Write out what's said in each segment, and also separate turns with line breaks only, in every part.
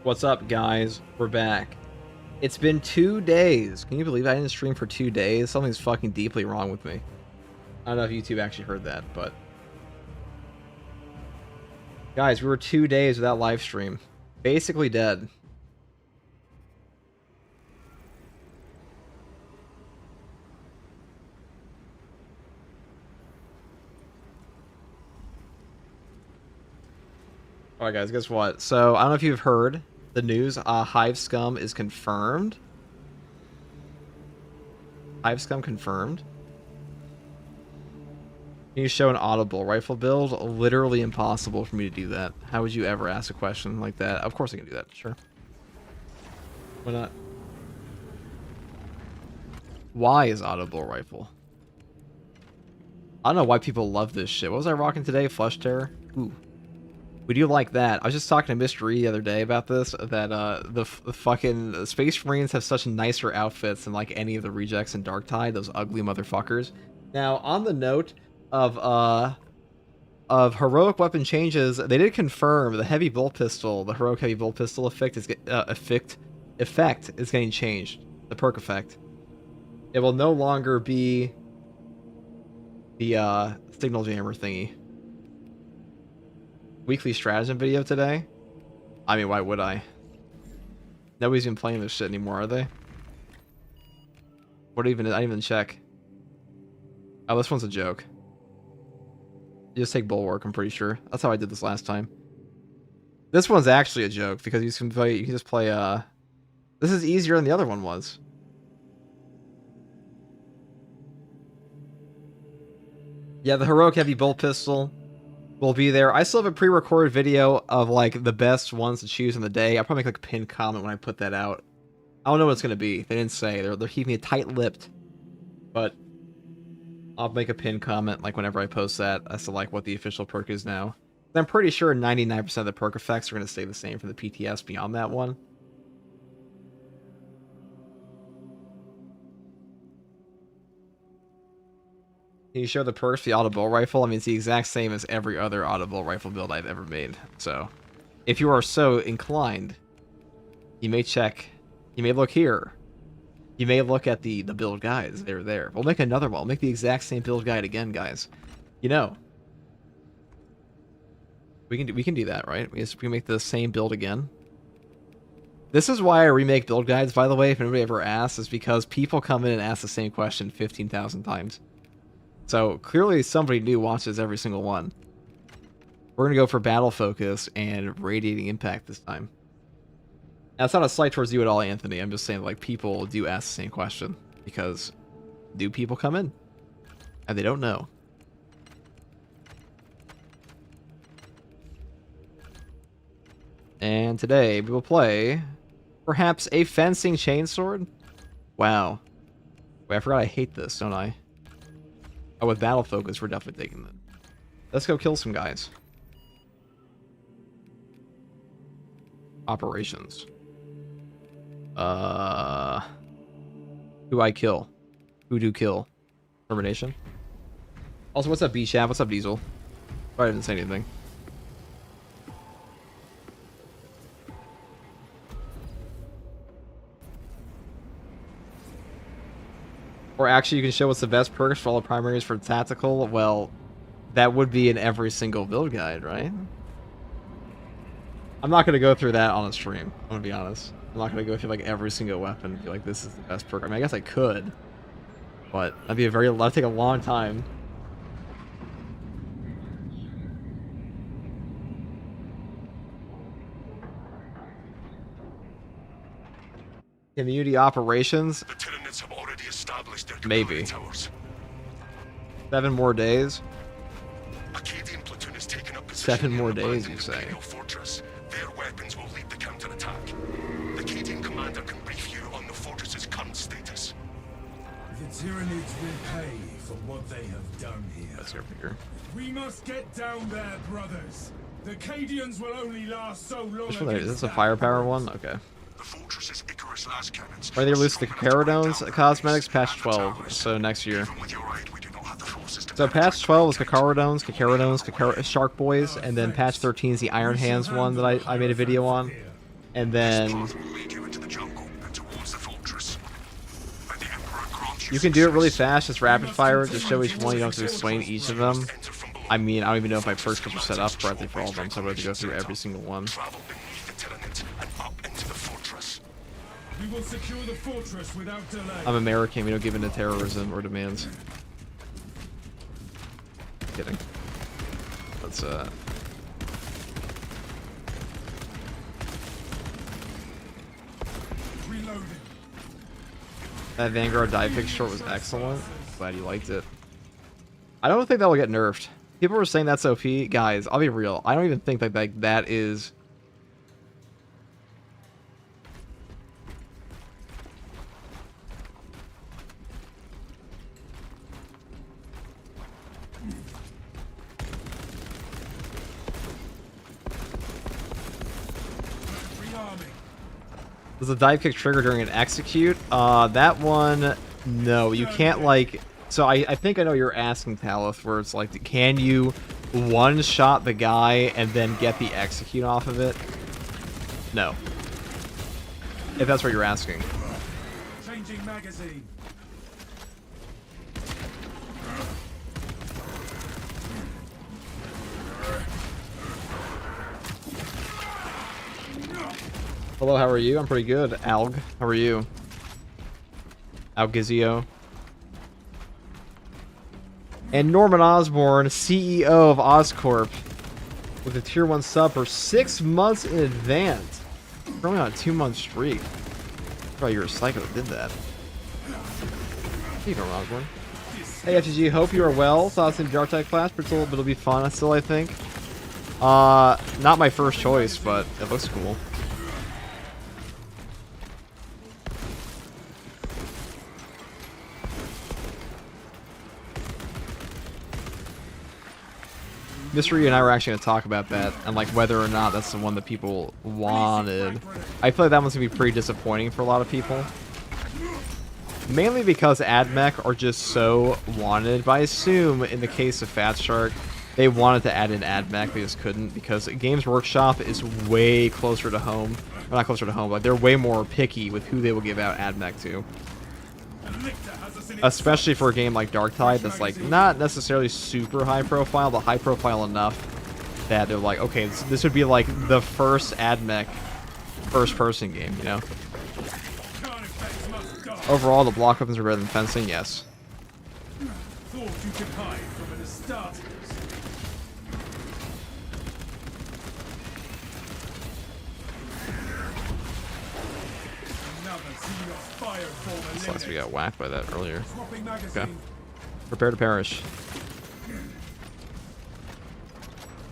What's up, guys? We're back. It's been 2 days. Can you believe I didn't stream for 2 days? Something's fucking deeply wrong with me. I don't know if YouTube actually heard that, but... Guys, we were 2 days without live stream. Basically dead. Alright guys, guess what? So, I don't know if you've heard the news. Hive Scum is confirmed. Hive Scum confirmed. Can you show an audible rifle build? Literally impossible for me to do that. How would you ever ask a question like that? Of course I can do that, sure. Why not? Why is audible rifle? I don't know why people love this shit. What was I rocking today? Flesh Terror? Ooh. We do like that. I was just talking to Mr. E the other day about this, that the fucking Space Marines have such nicer outfits than like any of the rejects in Darktide, those ugly motherfuckers. Now, on the note of heroic weapon changes, they did confirm the heavy bolt pistol, the heroic heavy bolt pistol effect is getting changed. The perk effect. It will no longer be the signal jammer thingy. Weekly stratagem video today? I mean, why would I? Nobody's even playing this shit anymore, are they? What even? I didn't even check. Oh, this one's a joke. You just take bulwark, I'm pretty sure. That's how I did this last time. This one's actually a joke because you can just play. This is easier than the other one was. Yeah, the heroic heavy bolt pistol will be there. I still have a pre-recorded video of like the best ones to choose in the day. I'll probably make like a pinned comment when I put that out. I don't know what it's gonna be. They didn't say. They're keeping it tight-lipped. But I'll make a pinned comment like whenever I post that as to like what the official perk is now. I'm pretty sure 99% of the perk effects are gonna stay the same for the PTS beyond that one. Can you show the perks for the audible rifle? I mean, it's the exact same as every other audible rifle build I've ever made. So, if you are so inclined, you may check. You may look here. You may look at the build guides. They're there. We'll make another one. We'll make the exact same build guide again, guys. You know, we can do that, right? We can make the same build again. This is why I remake build guides, by the way. If anybody ever asks, is because people come in and ask the same question 15,000 times. So, clearly somebody new watches every single one. We're going to go for battle focus and radiating impact this time. Now, it's not a slight towards you at all, Anthony. I'm just saying, like, people do ask the same question. Because new people come in. And they don't know. And today, we will play perhaps a fencing chainsword. Wow. Wait, I forgot I hate this, don't I? Oh, with battle focus, we're definitely taking that. Let's go kill some guys. Operations. Who I kill? Who do kill? Termination. Also, what's up, B-Shav? What's up, Diesel? Probably didn't say anything. Or actually, you can show what's the best perks for all the primaries for tactical. Well, that would be in every single build guide, right? I'm not going to go through that on a stream. I'm going to be honest. I'm not going to go through like every single weapon and be like, this is the best perk. I mean, I guess I could. But that'd be that'd take a long time. Community operations?
The Tyranids have already established their
maybe.
Towers.
7 more days?
Acadian platoon has taken up position
7 more days, you
in the
say?
Imperial Fortress. Their weapons will lead the counterattack. The Acadian commander can brief you on the fortress's current status.
The Tyranids will pay for what they have done here.
Let's go here.
We must get down there, brothers. The Acadians will only last so long.
Which one is this? A firepower one? Okay.
The fortress's Icarus las cannons.
Are they released the Kakarodones cosmetics patch 12? So next year. So patch 12 is Kakarodones, Shark Boys, and then patch 13 is the Iron Hands one that I made a video on. And
This
then
path will lead you into the jungle and towards the fortress. When the Emperor grants
you can do it really
success,
fast, just rapid fire, just show each one, you don't have to explain each of them.
enter from below.
I mean, I don't even know if my perks are set up correctly for all of them, so I'm going to go through every single one.
Travel beneath the tenement and up into the fortress.
We will secure the fortress without delay.
I'm American, we don't give in to terrorism or demands. Kidding. Let's,
Reloading.
That Vanguard dive pick short was excellent. Glad you liked it. I don't think that will get nerfed. People were saying that's OP. Guys, I'll be real. I don't even think that that is...
Rearming.
Does a dive kick trigger during an execute? That one, no. You can't, like... So I think I know you're asking, Talith, where it's like, can you one-shot the guy and then get the execute off of it? No. If that's what you're asking.
Changing magazine.
Hello, how are you? I'm pretty good. Alg, how are you? Algizio. And Norman Osborn, CEO of Oscorp, with a tier 1 sub for 6 months in advance. Probably on a 2-month streak. Probably you're a psycho that did that. Hey, Norman Osborn. Hey, FGG, hope you are well. Saw us in Darktide class, but it'll be fun still, I think. Not my first choice, but it looks cool. Mystery and I were actually going to talk about that, and like whether or not that's the one that people wanted. I feel like that one's going to be pretty disappointing for a lot of people. Mainly because AdMech are just so wanted, but I assume in the case of Fat Shark, they wanted to add in AdMech, they just couldn't, because Games Workshop is way closer to home. Well, not closer to home, but they're way more picky with who they will give out AdMech to. Especially for a game like Darktide that's like not necessarily super high profile, but high profile enough that they're like, okay, this would be like the first AdMech first person game, you know? Overall, the block weapons are better than fencing, yes.
Thought you could hide from an Astartes.
Sucks we got whacked by that earlier.
Swapping magazine.
Okay. Prepare to perish.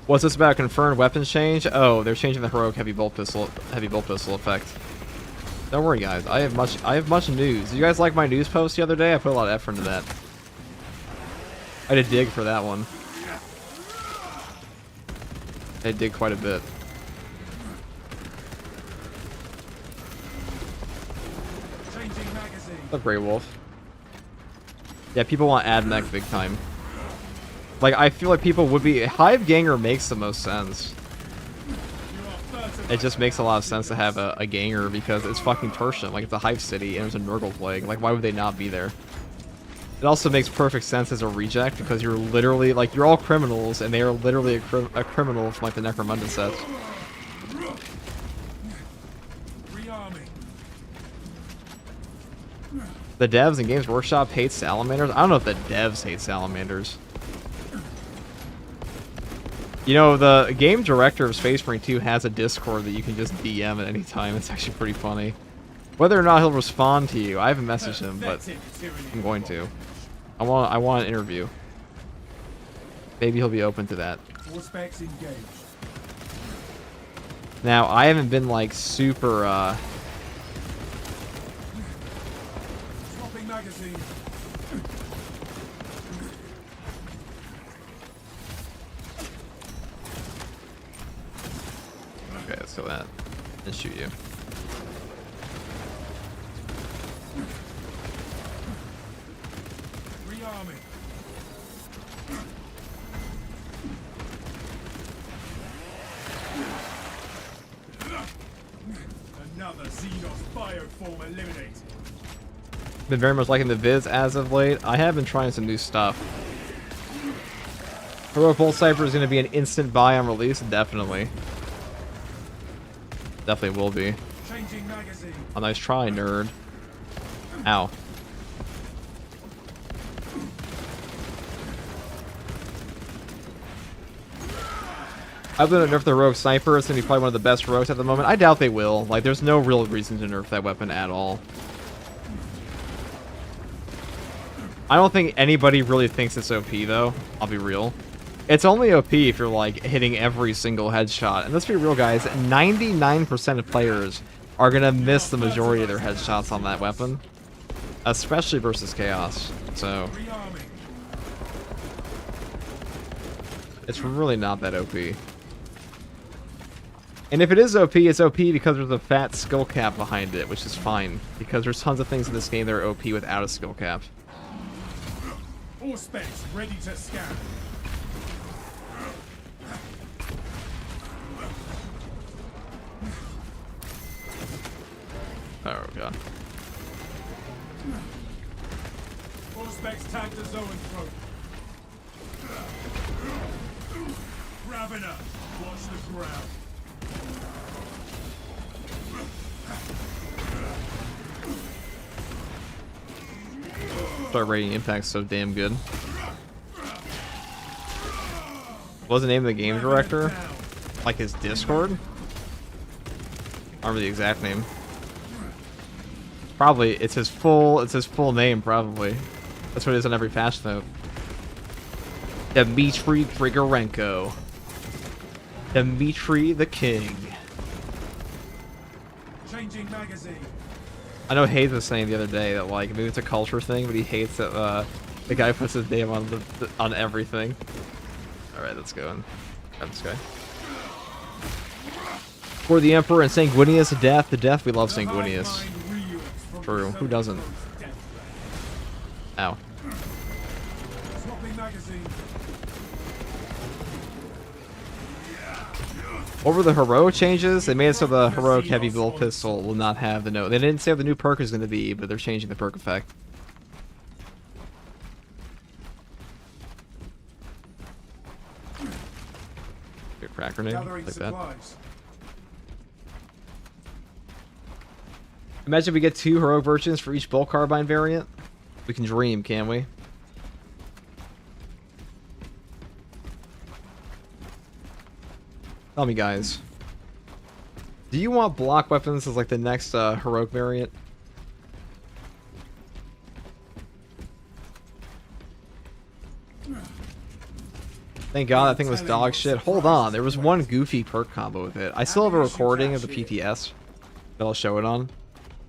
What's this about? Confirmed weapons change? Oh, they're changing the heroic heavy bolt pistol effect. Don't worry, guys. I have much news. You guys like my news post the other day? I put a lot of effort into that. I had to dig for that one. I dig quite a bit.
Changing magazine.
What's up, Grey Wolf? Yeah, people want AdMech big time. Like, I feel like people would be... Hive Ganger makes the most sense. It just makes a lot of sense to have a Ganger because it's fucking Tertium. Like, it's a Hive city and there's a Nurgle plague. Like, why would they not be there? It also makes perfect sense as a reject because you're literally... Like, you're all criminals and they are literally a criminal from, like, the Necromunda sets. The devs in Games Workshop hate salamanders? I don't know if the devs hate salamanders. You know, the game director of Space Marine 2 has a Discord that you can just DM at any time. It's actually pretty funny. Whether or not he'll respond to you, I haven't messaged him, but I'm going to. I want an interview. Maybe he'll be open to that. Now, I haven't been like super
Magazine.
Okay, let's kill that and shoot you.
Rearming. Xenos bioform eliminated.
Been very much liking the vids as of late. I have been trying some new stuff. Heroic Bolt Cypher is going to be an instant buy on release, definitely. Definitely will be.
Changing magazine.
A nice try, nerd. Ow. I'm gonna nerf the Rogue Sniper. It's gonna be probably one of the best rogues at the moment. I doubt they will. Like, there's no real reason to nerf that weapon at all. I don't think anybody really thinks it's OP, though. I'll be real. It's only OP if you're, like, hitting every single headshot. And let's be real, guys. 99% of players are gonna miss the majority of their headshots on that weapon. Especially versus Chaos. So,
Rearming.
it's really not that OP. And if it is OP, it's OP because there's a fat skill cap behind it, which is fine. Because there's tons of things in this game that are OP without a skill cap.
All specs ready to scan.
Oh, God.
All specs tag the zone throat. Ravener, watch the ground.
Start rating impact's so damn good. What's the name of the game director? Like his Discord? I don't remember the exact name. Probably it's his full name probably. That's what it is on every patch note. Dmitry Grigorenko. Dmitry the King.
Changing magazine.
I know Hayes was saying the other day that, like, maybe it's a culture thing, but he hates that the guy puts his name on on everything. All right, let's go and grab this guy. For the Emperor and Sanguinius, death to death. We love Sanguinius. True. Who doesn't? Ow.
Swapping magazine.
Over the heroic changes, they made it so the heroic heavy bolt pistol will not have the no. They didn't say what the new perk is going to be, but they're changing the perk effect. Good crack grenade,
Gathering
like that.
supplies.
Imagine we get 2 heroic versions for each bolt carbine variant. We can dream, can't we? Tell me, guys. Do you want block weapons as like the next heroic variant? Thank God that thing was dog shit. Hold on, there was one goofy perk combo with it. I still have a recording of the PTS that I'll show it on.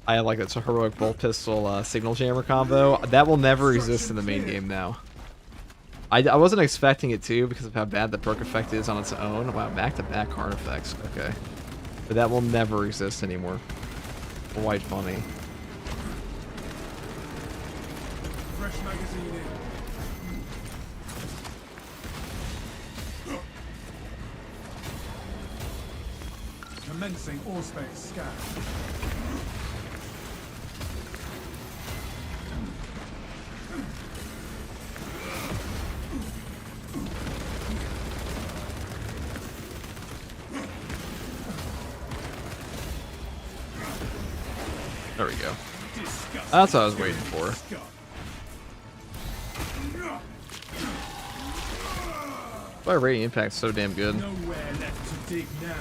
I had like it's a heroic bolt pistol signal jammer combo. That will never exist in the main game now. I wasn't expecting it to because of how bad the perk effect is on its own. Wow, back-to-back card effects. Okay. But that will never exist anymore. Quite funny.
Fresh magazine in. Commencing all space scan.
There we go. That's what I was waiting for. Why rating impact's so damn good?
Nowhere left to dig now.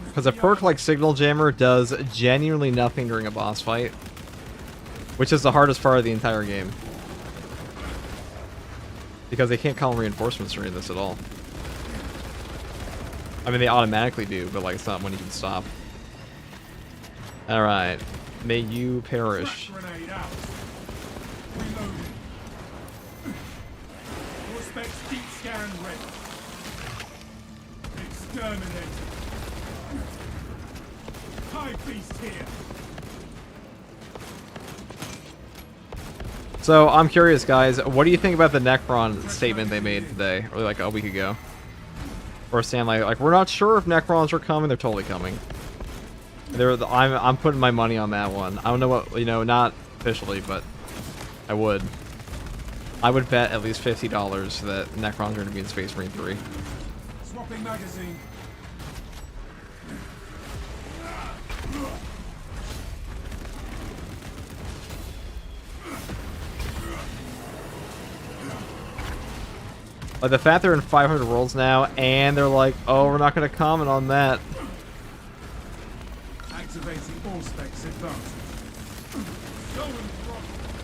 Because a perk like Signal Jammer does genuinely nothing during a boss fight. Which is the hardest part of the entire game. Because they can't call reinforcements during this at all. I mean, they automatically do, but like it's not when you can stop. Alright. May you perish.
Grenade out. Reloading. All specs deep scan ready. Exterminating. High beast here.
So, I'm curious, guys. What do you think about the Necron statement they made today? Or like a week ago? Or saying like we're not sure if Necrons are coming. They're totally coming. I'm putting my money on that one. I don't know what, you know, not officially, but I would. I would bet at least $50 that Necrons are going to be in Space Marine 3.
Swapping magazine.
Like the fact they're in 500 worlds now, and they're like, oh, we're not going to comment on that.
Activating all specs advantage. Go and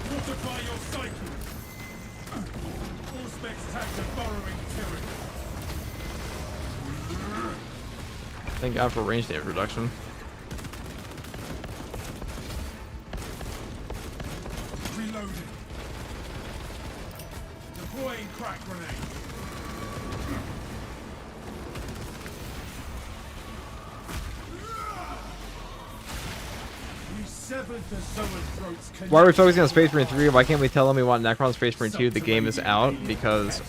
fortify your psyche. All specs tagged to borrowing tyranny.
Thank God for range damage reduction.
Reloading. Deploying crack grenade. You severed the Zoan throats.
Why are we focusing on Space Marine 3? Why can't we tell them we want Necron Space Marine 2? The game is out because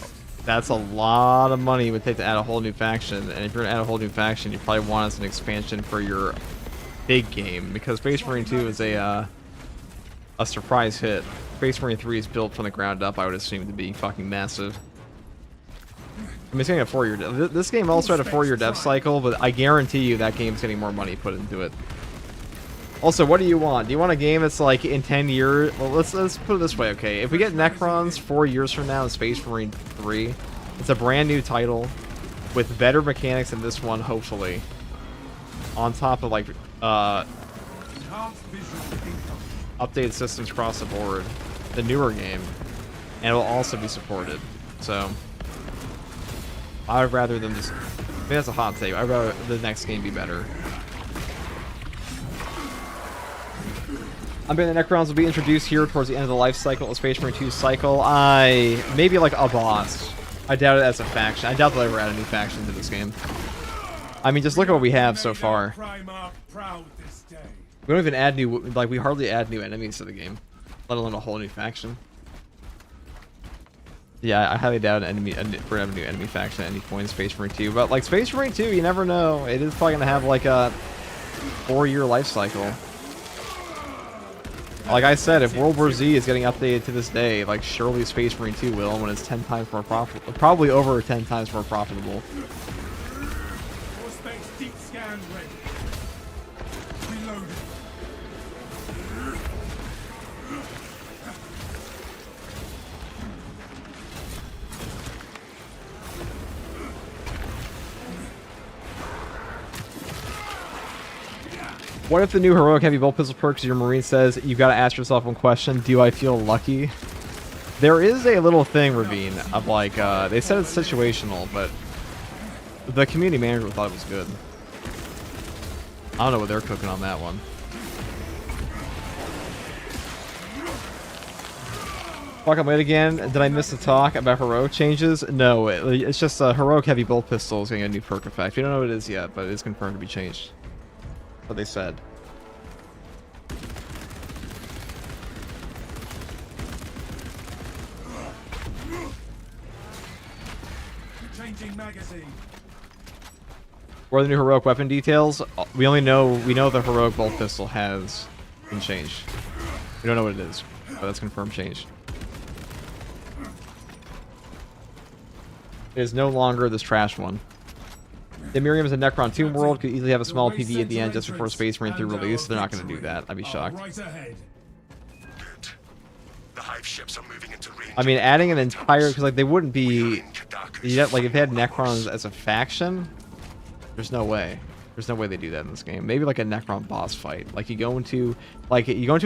that's a lot of money it would take to add a whole new faction. And if you're going to add a whole new faction, you probably want as an expansion for your big game. Because Space Marine 2 is a surprise hit. Space Marine 3 is built from the ground up, I would assume, to be fucking massive. I mean, it's getting a 4-year... This game also had a 4-year dev cycle, but I guarantee you that game's getting more money put into it. Also, what do you want? Do you want a game that's like in 10 years? Well, let's put it this way, okay? If we get Necrons 4 years from now in Space Marine 3, it's a brand new title with better mechanics than this one, hopefully. On top of like updated systems across the board, the newer game, and it will also be supported. So I would rather than just. I mean, that's a hot take. I'd rather the next game be better. I'm betting the Necrons will be introduced here towards the end of the life cycle of Space Marine 2's cycle. Maybe like a boss. I doubt it as a faction. I doubt they'll ever add a new faction to this game. I mean, just look at what we have so far. We don't even add new, like, we hardly add new enemies to the game, let alone a whole new faction. Yeah, I highly doubt we're gonna have a new enemy faction at any point in Space Marine 2. But like Space Marine 2, you never know. It is probably gonna have like a 4-year life cycle. Like I said, if World War Z is getting updated to this day, like surely Space Marine 2 will when it's 10 times more profitable. Probably over 10 times more profitable.
Deep scan ready. Reloading.
What if the new heroic heavy bolt pistol perks your Marine says you gotta ask yourself one question, do I feel lucky? There is a little thing, Ravine, of like, they said it's situational, but the community manager thought it was good. I don't know what they're cooking on that one. Fuck, I'm late again. Did I miss the talk about heroic changes? No, it's just a heroic heavy bolt pistol is getting a new perk effect. We don't know what it is yet, but it is confirmed to be changed. What they said.
Changing magazine.
What are the new heroic weapon details? We know the heroic bolt pistol has been changed. We don't know what it is, but that's confirmed change. It is no longer this trash one. The Miriam's and Necron Tomb World could easily have a small PvE at the end just before Space Marine 3 release. They're not going to do that. I'd be shocked.
Right ahead.
Good. The hive ships are moving into range.
I mean, adding an entire, because like they wouldn't be, like if they had Necrons as a faction, there's no way. There's no way they do that in this game. Maybe like a Necron boss fight. Like you go into a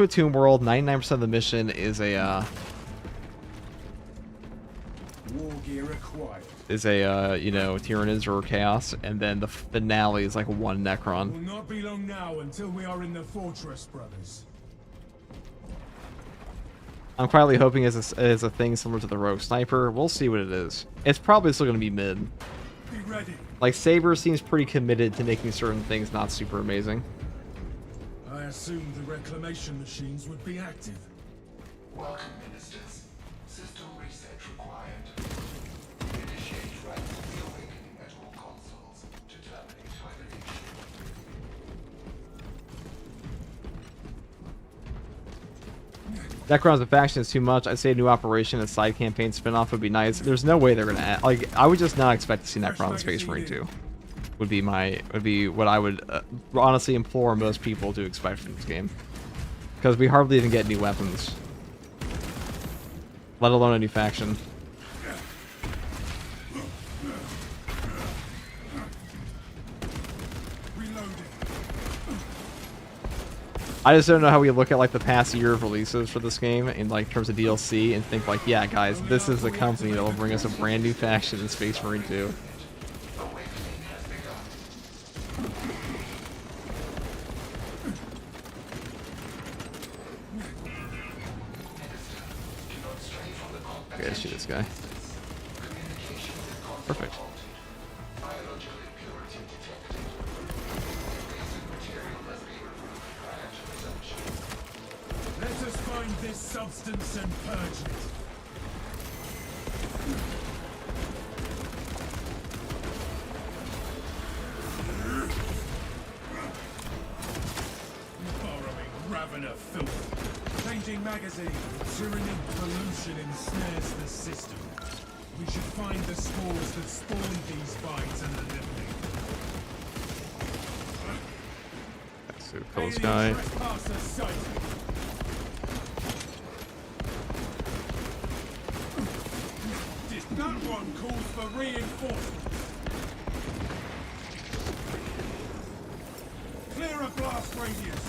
Tomb World. 99% of the mission is a
War gear acquired.
you know, Tyranids or Chaos, and then the finale is like one Necron.
Will not be long now until we are in the fortress, brothers.
I'm quietly hoping it's a thing similar to the Rogue Sniper. We'll see what it is. It's probably still going to be mid.
Be ready.
Like, Saber seems pretty committed to making certain things not super amazing.
I assumed the reclamation machines would be active.
Welcome, ministers. System reset required. Initiate right to the awakening at all consoles to terminate hibernation.
Necron's a faction is too much. I'd say a new operation and side campaign spinoff would be nice. There's no way they're gonna add, like, I would just not expect to see Necron in Space Marine 2. Would be what I would honestly implore most people to expect from this game. Because we hardly even get new weapons. Let alone a new faction. I just don't know how we look at like the past year of releases for this game in like terms of DLC and think like, yeah, guys, this is the company that will bring us a brand new faction in Space Marine 2. Okay, let's shoot this guy. Perfect.
Let us find this substance and purge it. Borrowing Ravener filth. Changing magazine. Tyranny pollution ensnares the system. We should find the spores that spawned these fights and eliminate them.
So kill this guy.
Trespasser sighted. That one calls for reinforcements. Clear a blast radius.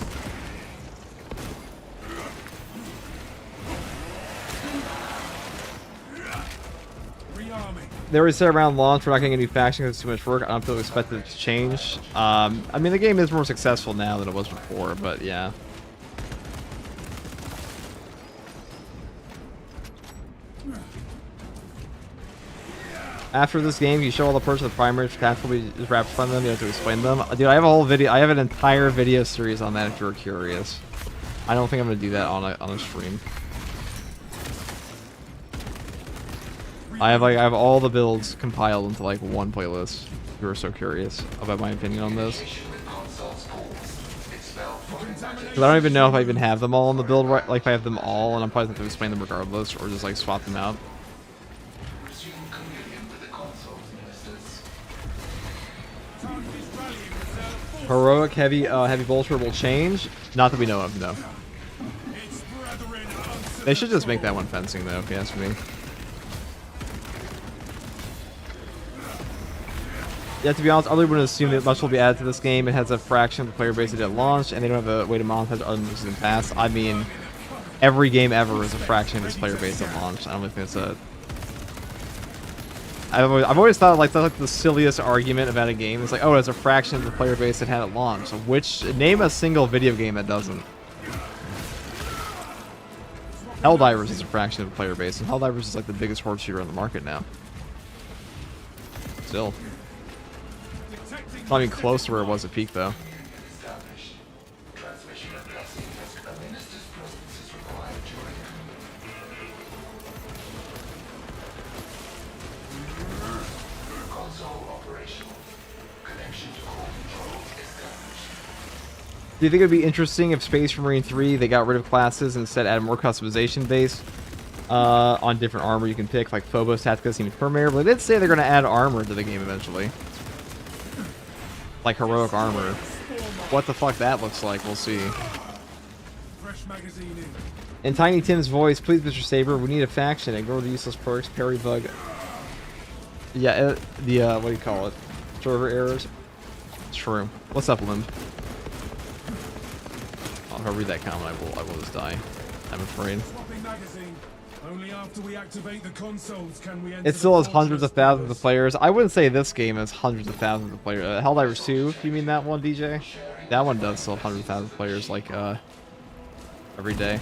Rearming.
They already said around launch we're not getting a new faction because it's too much work. I don't feel expected to change. I mean, the game is more successful now than it was before, but yeah. After this game, you show all the perks of the primary tactical is wrapped from them. You have to explain them. Dude, I have a whole video. I have an entire video series on that if you're curious. I don't think I'm gonna do that on a stream. I have all the builds compiled into like one playlist. If you were so curious about my opinion on this. Because I don't even know if I even have them all in the build, right? Like if I have them all, and I'm probably going to explain them regardless, or just like swap them out. Heroic heavy bolster will change. Not that we know of, no. They should just make that one fencing though, if you ask me. Yeah, to be honest, I really wouldn't assume that much will be added to this game. It has a fraction of the player base that it launched, and they don't have a way to monetize other than in the past. I mean, every game ever is a fraction of its player base at launch. I don't think it's a... I've always thought like that's like the silliest argument about a game. It's like, oh, it's a fraction of the player base that had it launched. Which, name a single video game that doesn't. Helldivers is a fraction of the player base, and Helldivers is like the biggest horde shooter on the market now. Still. It's not even close to where it was at peak, though. Do you think it would be interesting if Space Marine 3 they got rid of classes and instead added more customization based on different armor you can pick, like Phobos, Tactica, Seems Permeable? But they did say they're going to add armor to the game eventually. Like heroic armor. What the fuck that looks like, we'll see. In Tiny Tim's voice, please, Mr. Saber, we need a faction. Ignore the useless perks, parry bug. Yeah, what do you call it? Server errors? True. What's up, Limb? If I read that comment, I will just die. I'm afraid.
Only after we activate the consoles can we enter.
It still has hundreds of thousands of players. I wouldn't say this game has hundreds of thousands of players. Helldivers 2, if you mean that one, DJ? That one does still have hundreds of thousands of players, like, every day.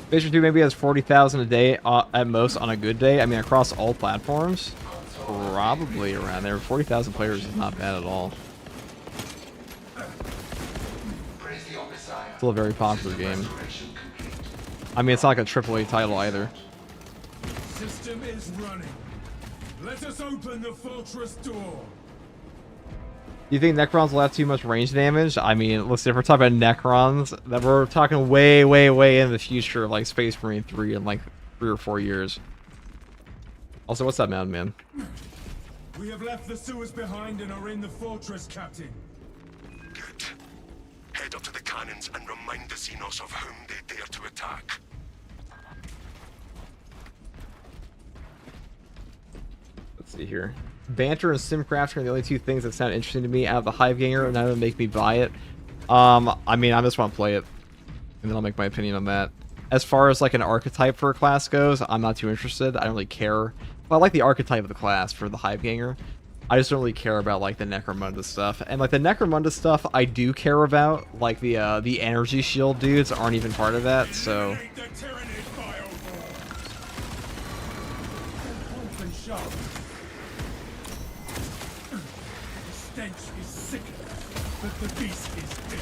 Space Marine 2 maybe has 40,000 a day at most on a good day. I mean, across all platforms, probably around there. 40,000 players is not bad at all. Still a very popular game. I mean, it's not like a AAA title either.
System is running. Let us open the fortress door.
Do you think Necrons will have too much range damage? I mean, listen, if we're talking about Necrons, that we're talking way, way, way in the future of like Space Marine 3 in like 3 or 4 years. Also, what's that mountain, man?
We have left the sewers behind and are in the fortress, Captain.
Good. Head up to the cannons and remind the Xenos of whom they dare to attack.
Let's see here. Banter and Simcrafter are the only two things that sound interesting to me out of the Hiveganger, and that would make me buy it. I mean, I just want to play it, and then I'll make my opinion on that. As far as like an archetype for a class goes, I'm not too interested. I don't really care. Well, I like the archetype of the class for the Hiveganger. I just don't really care about like the Necromunda stuff. And like the Necromunda stuff, I do care about. Like the energy shield dudes aren't even part of that, so.
The stench is sickening, but the beast is dead.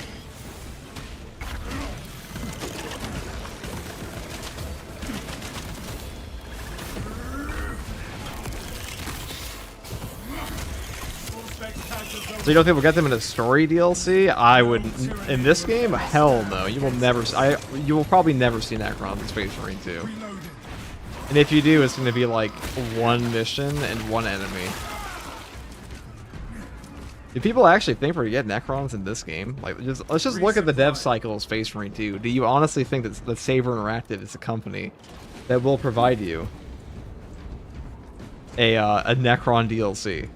So you don't think we'll get them in a story DLC? I would. In this game, hell no. You will never. You will probably never see Necrons in Space Marine 2. And if you do, it's going to be like one mission and one enemy. Do people actually think we're going to get Necrons in this game? Like, let's just look at the dev cycle of Space Marine 2. Do you honestly think that Saber Interactive is a company that will provide you a Necron DLC?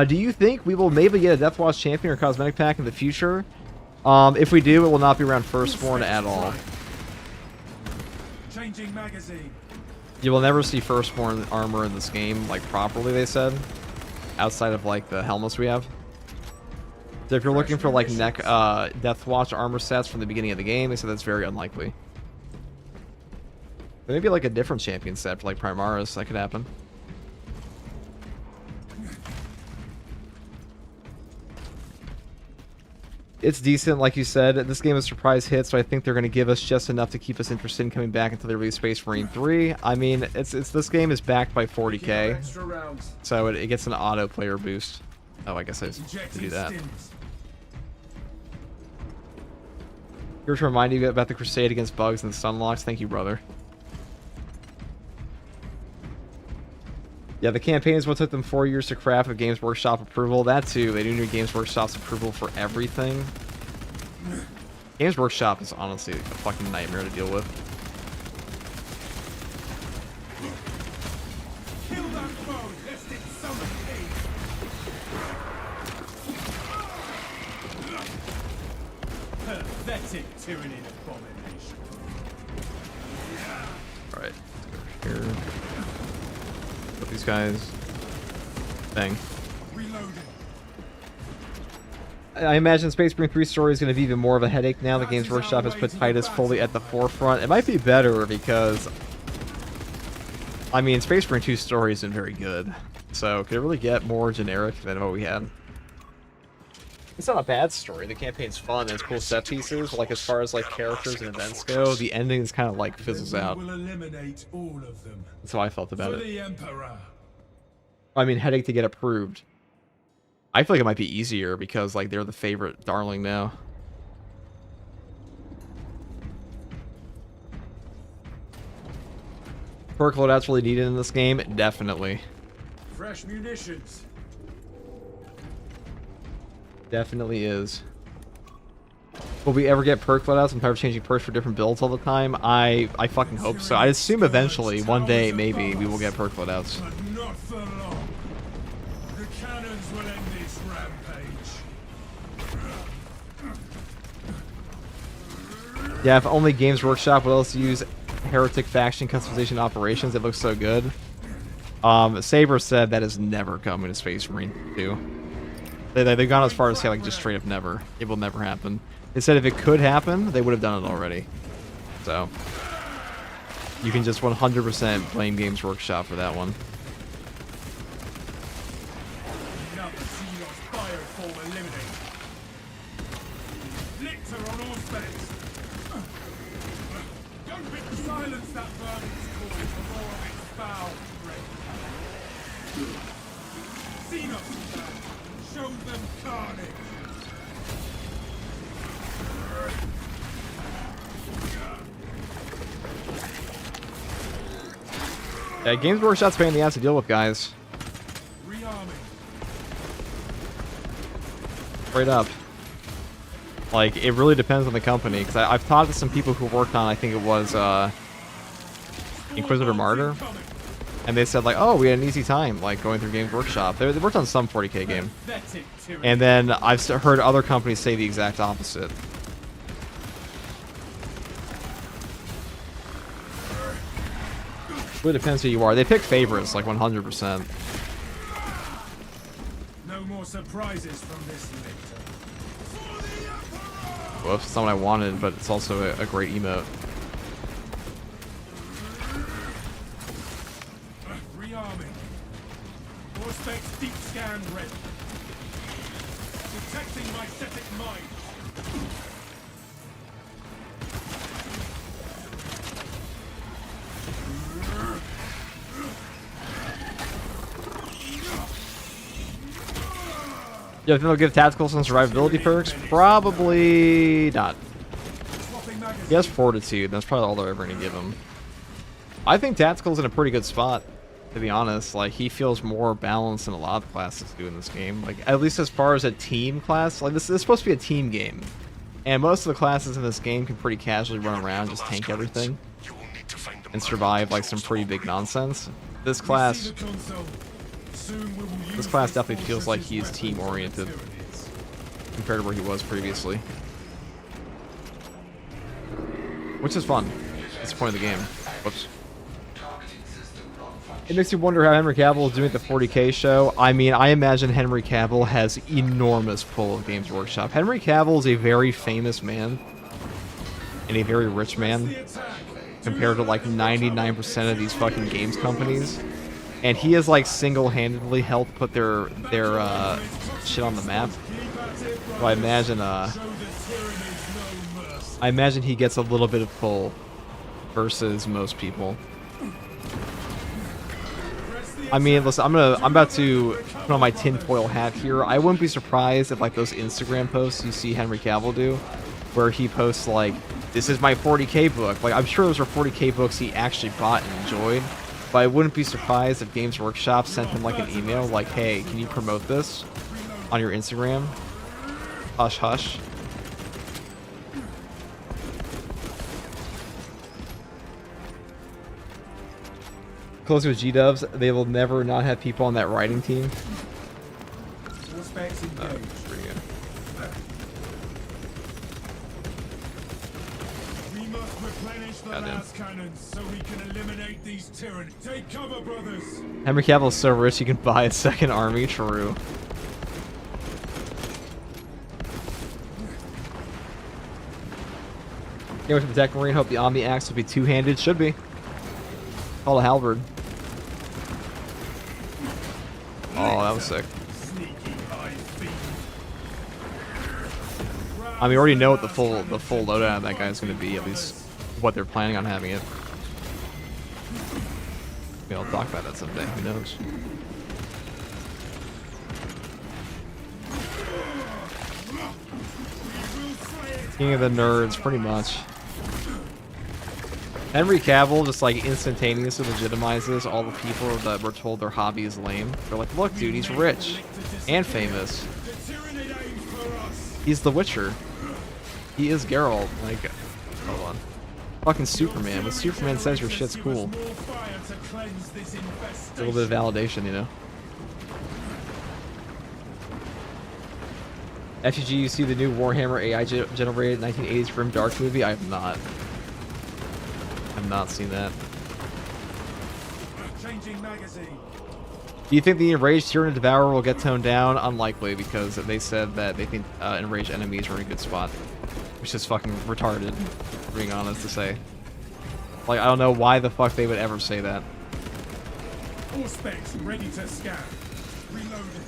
Do you think we will maybe get a Deathwatch Champion or Cosmetic Pack in the future? If we do, it will not be around Firstborn at all.
Changing magazine.
You will never see Firstborn armor in this game, like, properly, they said. Outside of, like, the helmets we have. So if you're looking for, like, Deathwatch armor sets from the beginning of the game, they said that's very unlikely. Maybe, like, a different champion set for, like, Primaris. That could happen. It's decent, like you said. This game is a surprise hit, so I think they're going to give us just enough to keep us interested in coming back until they release Space Marine 3. I mean, this game is backed by 40k, so it gets an auto player boost. Oh, I guess I just have to do that. Here to remind you about the crusade against bugs and sunlocks. Thank you, brother. Yeah, the campaign is what took them 4 years to craft with Games Workshop approval. That too, they do need Games Workshop's approval for everything. Games Workshop is honestly a fucking nightmare to deal with.
Kill that foe, lest it summon hate. Pathetic tyranny abomination.
Alright, let's go here. Put these guys. Bang. I imagine Space Marine 3 story is going to be even more of a headache now that Games Workshop has put Titus fully at the forefront. It might be better because, I mean, Space Marine 2 story isn't very good. So, could it really get more generic than what we had? It's not a bad story. The campaign's fun. There's cool set pieces. Like, as far as, like, characters and events go, the ending is kind of, like, fizzles out. That's how I felt about it. I mean, headache to get approved. I feel like it might be easier because, like, they're the favorite darling now. Perk loadout's really needed in this game? Definitely.
Fresh munitions.
Definitely is. Will we ever get perk loadouts? I'm tired of changing perks for different builds all the time. I fucking hope so. I assume eventually, one day, maybe, we will get perk loadouts.
But not for long. The cannons will end this rampage.
Yeah, if only Games Workshop would also use Heretic Faction customization operations. It looks so good. Saber said that is never coming to Space Marine 2. They've gone as far as say, like, just straight up never. It will never happen. They said if it could happen, they would have done it already. So, you can just 100% blame Games Workshop for that one.
Don't Silence that vermin's call for more of its foul breath. Xenos, show them carnage.
Yeah, Games Workshop's pain in the ass to deal with, guys.
Rearming.
Straight up. Like, it really depends on the company, because I've talked to some people who worked on, I think it was, Inquisitor Martyr, and they said, like, oh, we had an easy time, like, going through Games Workshop. They worked on some 40k game. And then I've heard other companies say the exact opposite. It really depends who you are. They pick favorites, like 100%.
No more surprises from this victor.
Whoops, it's not what I wanted, but it's also a great emote.
Rearming. More specs deep scan ready. Detecting my static mind.
Yeah, if they'll give tacticals and survivability perks, probably not. He has fortitude. That's probably all they're ever going to give him. I think tactical's in a pretty good spot, to be honest. Like, he feels more balanced than a lot of the classes do in this game. Like, at least as far as a team class. Like, this is supposed to be a team game. And most of the classes in this game can pretty casually run around, just tank everything, and survive, like, some pretty big nonsense. This class definitely feels like he's team-oriented compared to where he was previously. Which is fun. It's the point of the game. Whoops. It makes you wonder how Henry Cavill is doing at the 40k show. I mean, I imagine Henry Cavill has enormous pull of Games Workshop. Henry Cavill is a very famous man and a very rich man compared to like 99% of these fucking games companies. And he has like single-handedly helped put their shit on the map. So I imagine he gets a little bit of pull versus most people. I mean, listen, I'm about to put on my tinfoil hat here. I wouldn't be surprised if like those Instagram posts you see Henry Cavill do, where he posts like, "This is my 40k book." Like, I'm sure those are 40k books he actually bought and enjoyed. But I wouldn't be surprised if Games Workshop sent him like an email like, "Hey, can you promote this on your Instagram? Hush, hush." Closing with G-Dubs, they will never not have people on that writing team. Pretty good.
We must replenish the last cannons so we can eliminate these tyrannies. Take cover, brothers.
Henry Cavill is so rich he can buy a second army. True. Yeah, with the Tech Marine, hope the Omni Axe will be two-handed. Should be. Call a halberd. Oh, that was sick. I mean, we already know what the full loadout of that guy is going to be. At least what they're planning on having it. Maybe I'll talk about that someday. Who knows? King of the nerds, pretty much. Henry Cavill just like instantaneously legitimizes all the people that were told their hobby is lame. They're like, look, dude, he's rich and famous. He's the Witcher. He is Geralt. Like, hold on. Fucking Superman. When Superman says your shit's cool. It's a little bit of validation, you know. FUG, you see the new Warhammer AI generated 1980s Grim Dark movie? I have not. I've not seen that.
Changing magazine.
Do you think the enraged Tyranid Devourer will get toned down? Unlikely, because they said that they think enraged enemies are in a good spot. Which is fucking retarded, being honest to say. Like, I don't know why the fuck they would ever say that.
All specs ready to scan. Reloading.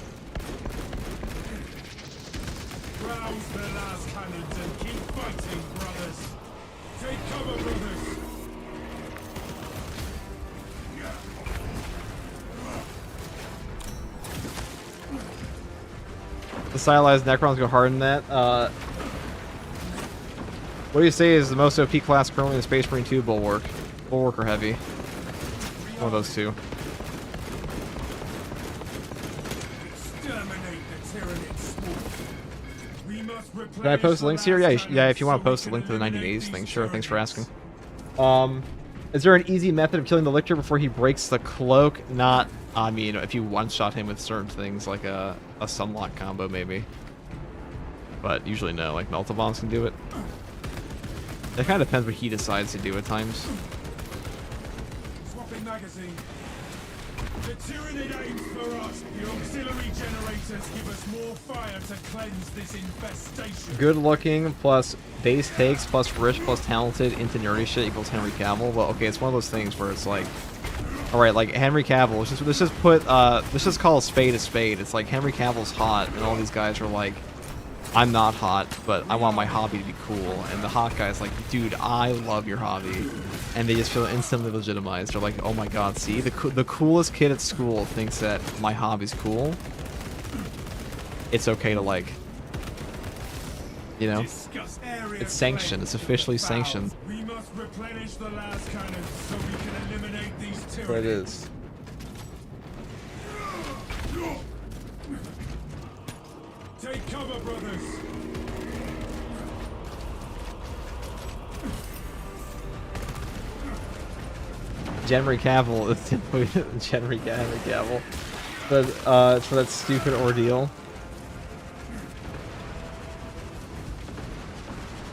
Rouse the last cannons and keep fighting, brothers. Take cover, brothers.
The stylized Necrons go hard in that. What do you say is the most OP class currently in Space Marine 2 Bulwark? Bulwark or Heavy? One of those two. Can I post links here? Yeah, yeah. If you want to post a link to the 1980s thing, sure. Thanks for asking. Is there an easy method of killing the Lictor before he breaks the cloak? Not. I mean, if you one-shot him with certain things, like a sunlock combo, maybe. But usually no. Like Melta Bombs can do it. It kind of depends what he decides to do at times.
Swapping magazine. The Tyranid aims for us. The auxiliary generators give us more fire to cleanse this infestation.
Good looking plus base takes plus rich plus talented into nerdy shit equals Henry Cavill. Well, okay, it's one of those things where it's like, all right, like Henry Cavill. Let's just call a spade a spade. It's like Henry Cavill's hot, and all these guys are like, I'm not hot, but I want my hobby to be cool. And the hot guy's like, dude, I love your hobby. And they just feel instantly legitimized. They're like, oh my god, see? The coolest kid at school thinks that my hobby's cool. It's okay to like, you know? It's sanctioned. It's officially sanctioned.
We must replenish the last cannon so we can eliminate these Tyranids.
What it is.
Take cover, brothers.
Henry Cavill is Henry Cavill. But for that stupid ordeal.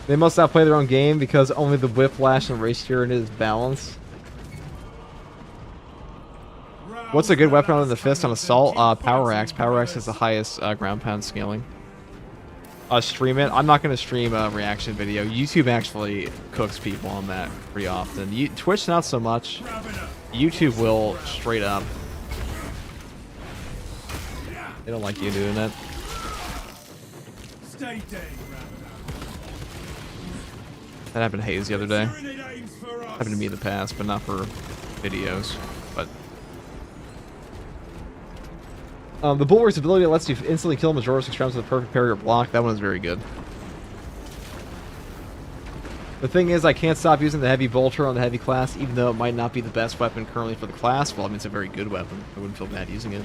They must not play their own game because only the whiplash and race Tyranid is balanced. What's a good weapon other than the fist on assault? Power Axe. Power Axe has the highest ground pound scaling. Stream it. I'm not going to stream a reaction video. YouTube actually cooks people on that pretty often. Twitch not so much. YouTube will straight up. They don't like you doing that.
Stay dead,
That happened to Hayes the other day. Happened to me in the past, but not for videos. But the Bulwark's ability lets you instantly kill Majora's Extremes with a perfect parry or block. That one is very good. The thing is, I can't stop using the Heavy Bolter on the Heavy class, even though it might not be the best weapon currently for the class. Well, I mean, it's a very good weapon. I wouldn't feel bad using it.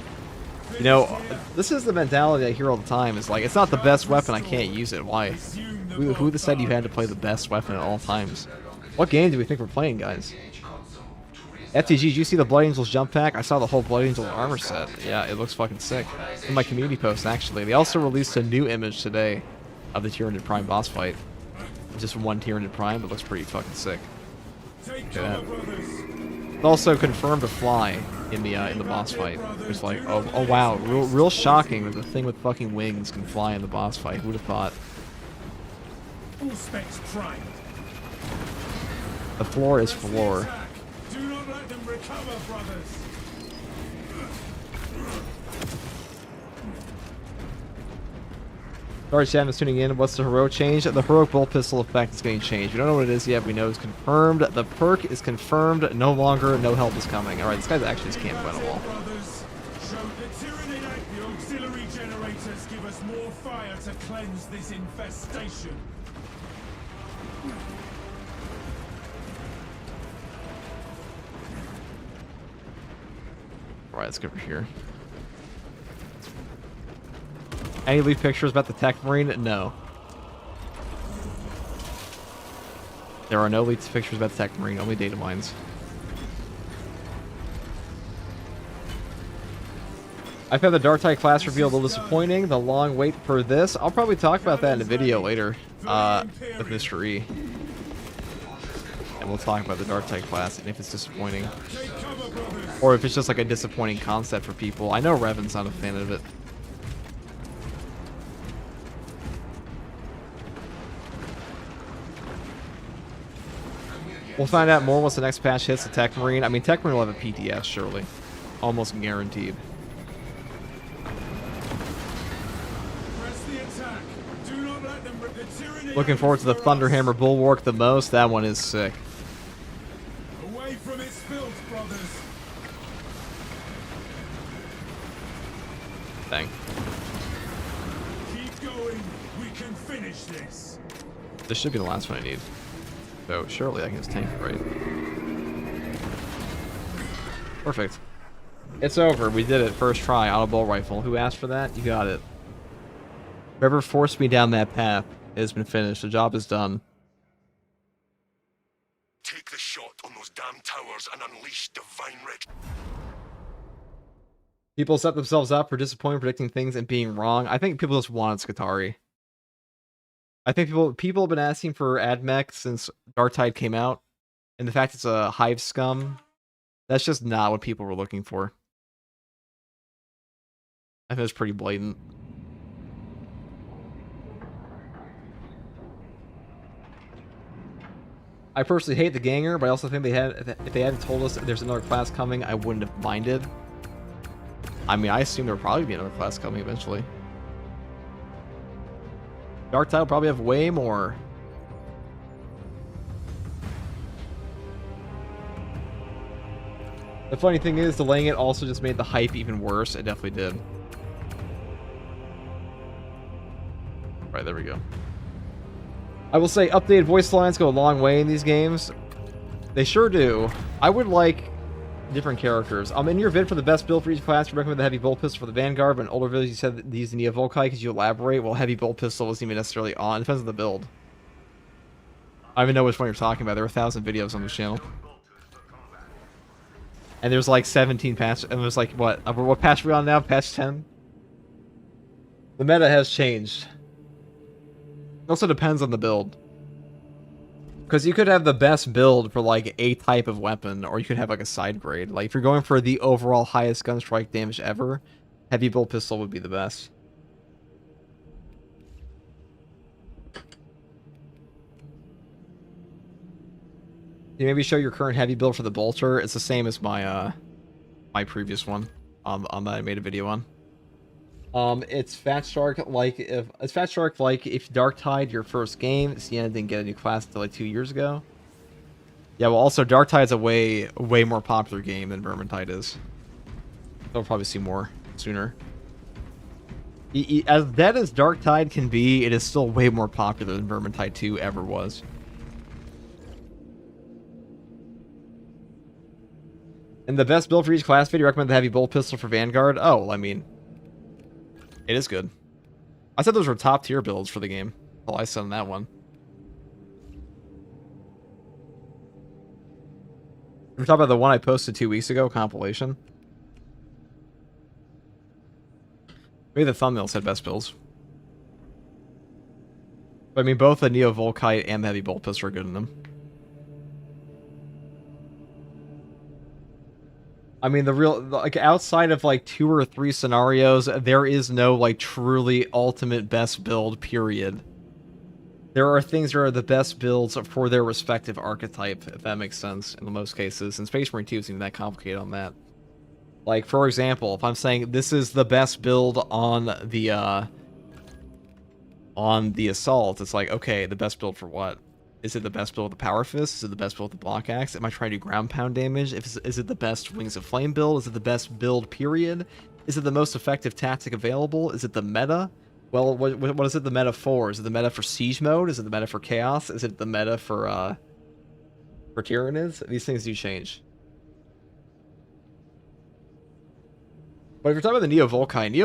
You know, this is the mentality I hear all the time. It's like, it's not the best weapon, I can't use it. Why? Who said you had to play the best weapon at all times? What game do we think we're playing, guys? FTG, did you see the Blood Angels jump pack? I saw the whole Blood Angel armor set. Yeah, it looks fucking sick. In my community post, actually. They also released a new image today of the Tyranid Prime boss fight. Just one Tyranid Prime, it looks pretty fucking sick. Look at that. It also confirmed a fly in the boss fight. It was like, oh wow, real shocking that the thing with fucking wings can fly in the boss fight. Who'd have thought?
All specs primed.
The floor is floor.
Do not let them recover, brothers.
Sorry, Sam is tuning in. What's the heroic change? The heroic bolt pistol effect is getting changed. We don't know what it is yet. We know it's confirmed. The perk is confirmed. No longer, no help is coming. All right, this guy's actually just camping by the wall.
The Tyranid, the auxiliary generators give us more fire to cleanse this infestation.
Alright, let's go over here. Any leaked pictures about the Tech Marine? No. There are no leaked pictures about the Tech Marine, only data mines. I've had the Darktide class reveal a little disappointing. The long wait for this. I'll probably talk about that in a video later with Mr. E. And we'll talk about the Darktide class and if it's disappointing. Or if it's just like a disappointing concept for people. I know Revan's not a fan of it. We'll find out more once the next patch hits the Tech Marine. I mean, Tech Marine will have a PTS, surely. Almost guaranteed. Looking forward to the Thunderhammer Bulwark the most. That one is sick.
Away from its filth, brothers.
Dang.
going, we can finish this.
This should be the last one I need. So surely I can just tank it, right? Perfect. It's over. We did it. First try. Auto bolt rifle. Who asked for that? You got it. Whoever forced me down that path has been finished. The job is done.
Take the shot on those damn towers and unleash divine red.
People set themselves up for disappointment, predicting things, and being wrong. I think people just want Skatari. I think people have been asking for AdMech since Darktide came out, and the fact it's a hive scum, that's just not what people were looking for. I think it's pretty blatant. I personally hate the Ganger, but I also think if they hadn't told us there's another class coming, I wouldn't have minded. I mean, I assume there will probably be another class coming eventually. Darktide will probably have way more. The funny thing is, delaying it also just made the hype even worse. It definitely did. Right, there we go. I will say, updated voice lines go a long way in these games. They sure do. I would like different characters. In your vid for the best build for each class, you recommend the heavy bolt pistol for the Vanguard, but in older videos you said that these Neo Volkai. Could you elaborate? Well, heavy bolt pistol wasn't even necessarily on. It depends on the build. I don't even know which one you're talking about. There are 1,000 videos on this channel. And there's like 17 patches. And there's like, what patch are we on now? Patch 10? The meta has changed. It also depends on the build. Because you could have the best build for like a type of weapon, or you could have like a side grade. Like if you're going for the overall highest gun strike damage ever, heavy bolt pistol would be the best. You maybe show your current heavy build for the bolter. It's the same as my my previous one on that I made a video on. It's Fat Shark like if Darktide your first game, Sienna didn't get a new class until like 2 years ago. Yeah, well also Darktide's a way more popular game than Vermintide is. They'll probably see more sooner. As dead as Darktide can be, it is still way more popular than Vermintide 2 ever was. And the best build for each class video, recommend the heavy bolt pistol for Vanguard. Oh, well, I mean, it is good. I said those were top tier builds for the game. Well, I said on that one. We're talking about the one I posted 2 weeks ago, compilation. Maybe the thumbnail said best builds. But I mean, both the Neo Volkite and the heavy bolt pistol are good in them. I mean, like, outside of, like, 2 or 3 scenarios, there is no, like, truly ultimate best build, period. There are things that are the best builds for their respective archetype, if that makes sense, in most cases. And Space Marine 2 isn't even that complicated on that. Like, for example, if I'm saying this is the best build on the Assault, it's like, okay, the best build for what? Is it the best build with the Power Fist? Is it the best build with the Block Axe? Am I trying to do ground pound damage? Is it the best Wings of Flame build? Is it the best build, period? Is it the most effective tactic available? Is it the meta? Well, what is it the meta for? Is it the meta for Siege Mode? Is it the meta for Chaos? Is it the meta for Tyranids? These things do change. But if you're talking about the Neo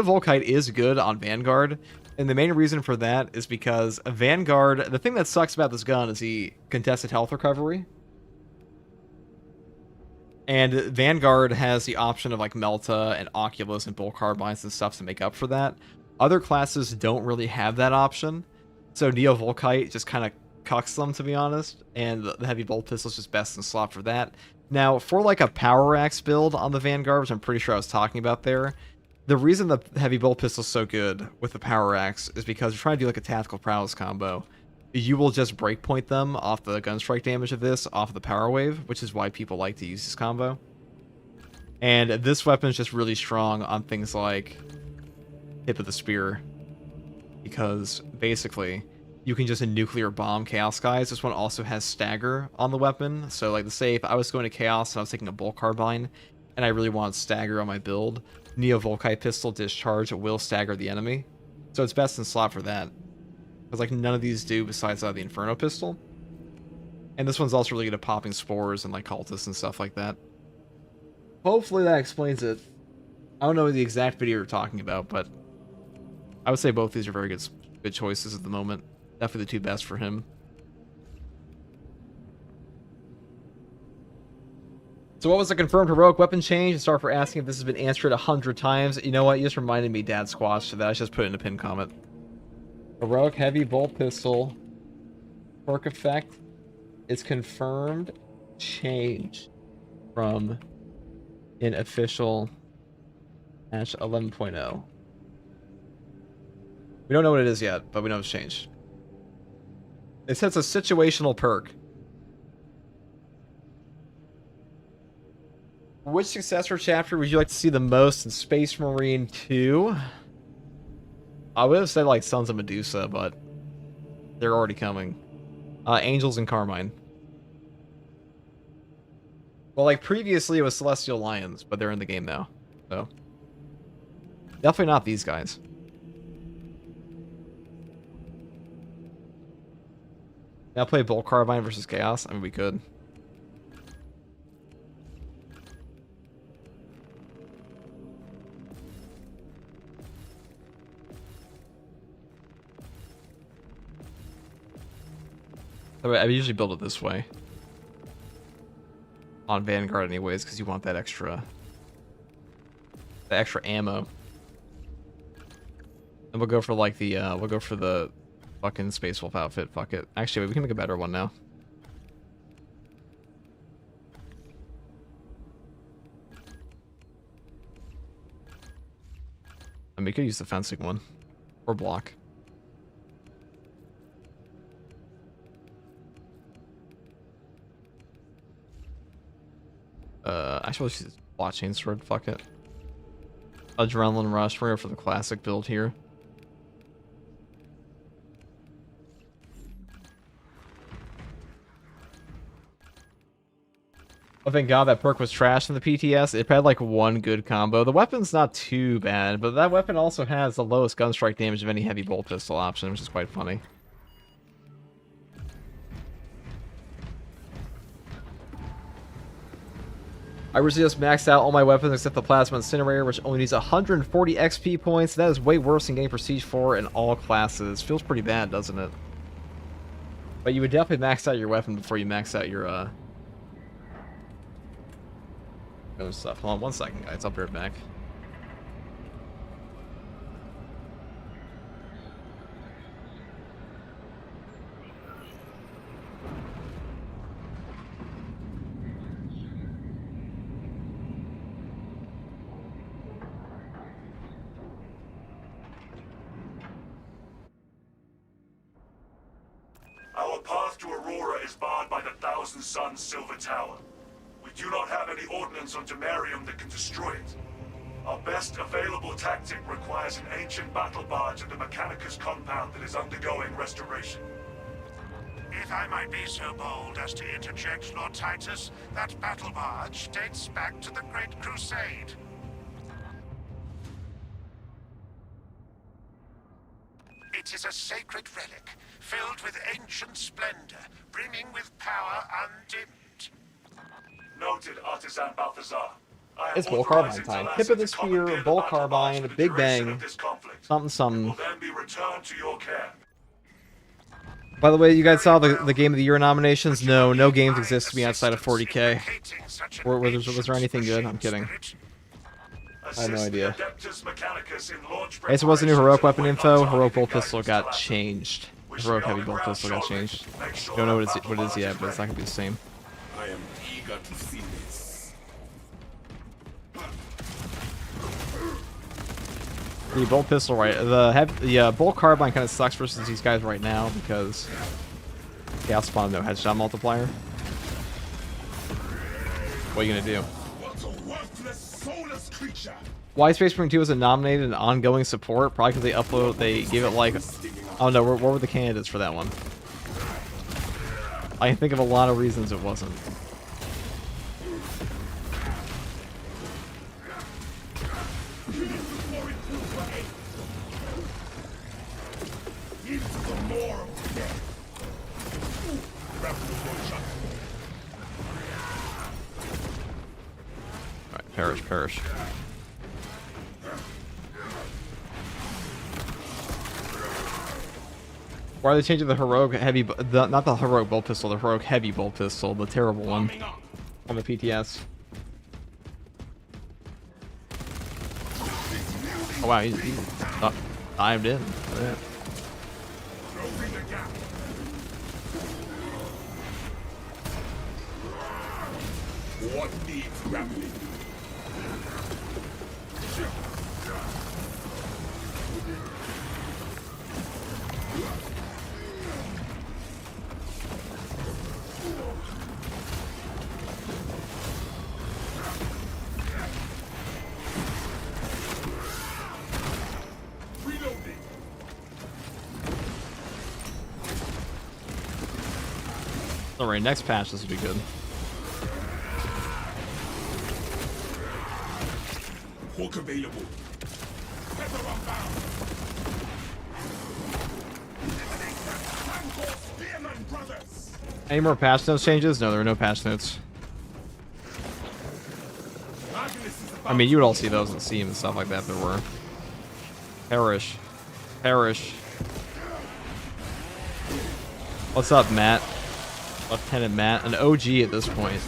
Volkite is good on Vanguard. And the main reason for that is because Vanguard, the thing that sucks about this gun is the contested health recovery. And Vanguard has the option of like Melta and Oculus and Bull Carbines and stuff to make up for that. Other classes don't really have that option. So Neo Volkite just kind of cucks them, to be honest. And the heavy bolt pistol is just best in slot for that. Now, for like a Power Axe build on the Vanguard, which I'm pretty sure I was talking about there, the reason the heavy bolt pistol is so good with the Power Axe is because you're trying to do like a tactical prowess combo. You will just breakpoint them off the gun strike damage of this, off of the Power Wave, which is why people like to use this combo. And this weapon is just really strong on things like Hip of the Spear, because basically you can just nuclear bomb Chaos guys. This one also has stagger on the weapon, so like say if I was going to Chaos and I was taking a Bull Carbine and I really wanted stagger on my build, Neo Volkite pistol discharge will stagger the enemy. So it's best in slot for that. Because like none of these do besides the Inferno pistol. And this one's also really good at popping spores and like cultists and stuff like that. Hopefully that explains it. I don't know the exact video you're talking about, but I would say both these are very good choices at the moment. Definitely the two best for him. So what was the confirmed heroic weapon change? And sorry for asking if this has been answered 100 times. You know what? You just reminded me, Dad Squash, so that I just put it in a pinned comment. Heroic heavy bolt pistol perk effect is confirmed change from an official patch 11.0. We don't know what it is yet, but we know it's changed. It says a situational perk. Which successor chapter would you like to see the most in Space Marine 2? I would have said like Sons of Medusa, but they're already coming. Angels and Carmine. Well, like previously it was Celestial Lions, but they're in the game now. So definitely not these guys. Now play Bolt Carbine versus Chaos? I mean, we could. I usually build it this way. On Vanguard anyways, because you want that extra ammo. And we'll go for like the fucking Space Wolf outfit. Fuck it. Actually, we can make a better one now. I mean, we could use the fencing one. Or block. Actually, let's use blockchain sword. Fuck it. Adrenaline rush. We're here for the classic build here. Oh, thank God that perk was trash in the PTS. It had like one good combo. The weapon's not too bad, but that weapon also has the lowest gun strike damage of any heavy bolt pistol option, which is quite funny. I recently just maxed out all my weapons except the Plasma Incinerator, which only needs 140 XP points. That is way worse than getting Prestige 4 in all classes. Feels pretty bad, doesn't it? But you would definitely max out your weapon before you max out your, other stuff. Hold on 1 second, guys. I'll be right back.
Our path to Aurora is barred by the Thousand Suns Silver Tower. We do not have any ordnance on Demarium that can destroy it. Our best available tactic requires an ancient battle barge at the Mechanicus compound that is undergoing restoration.
If I might be so bold as to interject, Lord Titus, that battle barge dates back to the Great Crusade. It is a sacred relic, filled with ancient splendor, brimming with power undimmed.
Noted, Artisan Balthazar. I have
It's Bolt
authorized
Carbine time.
Interlacer
Tip of the
to
spear,
commandeer the
Bolt
battle barge
Carbine,
for the
Big
duration
Bang,
of this conflict.
something, something.
Will then be returned to your care.
By the way, you guys saw the Game of the Year nominations? No games exist to me outside of 40k. Was there anything good? I'm kidding. I have no idea. I guess it was a new heroic weapon info. Heroic bolt pistol got changed. Heroic heavy bolt pistol got changed. Don't know what it is yet, but it's not gonna be the same.
I am eager to see this.
The bolt pistol, right? The bolt carbine kind of sucks versus these guys right now because Chaos Spawn no headshot multiplier. What are you gonna do?
What a worthless, soulless creature!
Why Space Marine 2 wasn't nominated in ongoing support? Probably because they gave it like, I don't know, what were the candidates for that one? I can think of a lot of reasons it wasn't. Perish, perish. Why are they changing the heroic heavy, not the heroic bolt pistol, the heroic heavy bolt pistol, the terrible one on the PTS? Oh wow, he dived in. Yeah.
What needs ravening?
Alright, next patch, this will be good.
Hook available.
Any more patch notes changes? No, there are no patch notes. I mean, you would all see those in Steam and stuff like that if there were. Perish. Perish. What's up, Matt? Lieutenant Matt, an OG at this point.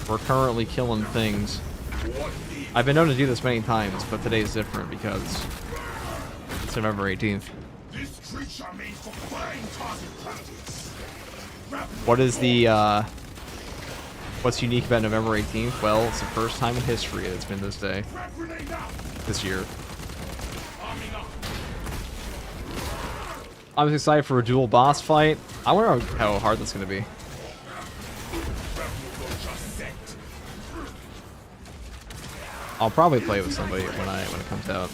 We're currently killing things. I've been known to do this many times, but today's different because it's November 18th. What is the, what's unique about November 18th? Well, it's the first time in history it's been this day. This year. I'm just excited for a dual boss fight. I wonder how hard that's going to be. I'll probably play with somebody when it comes out.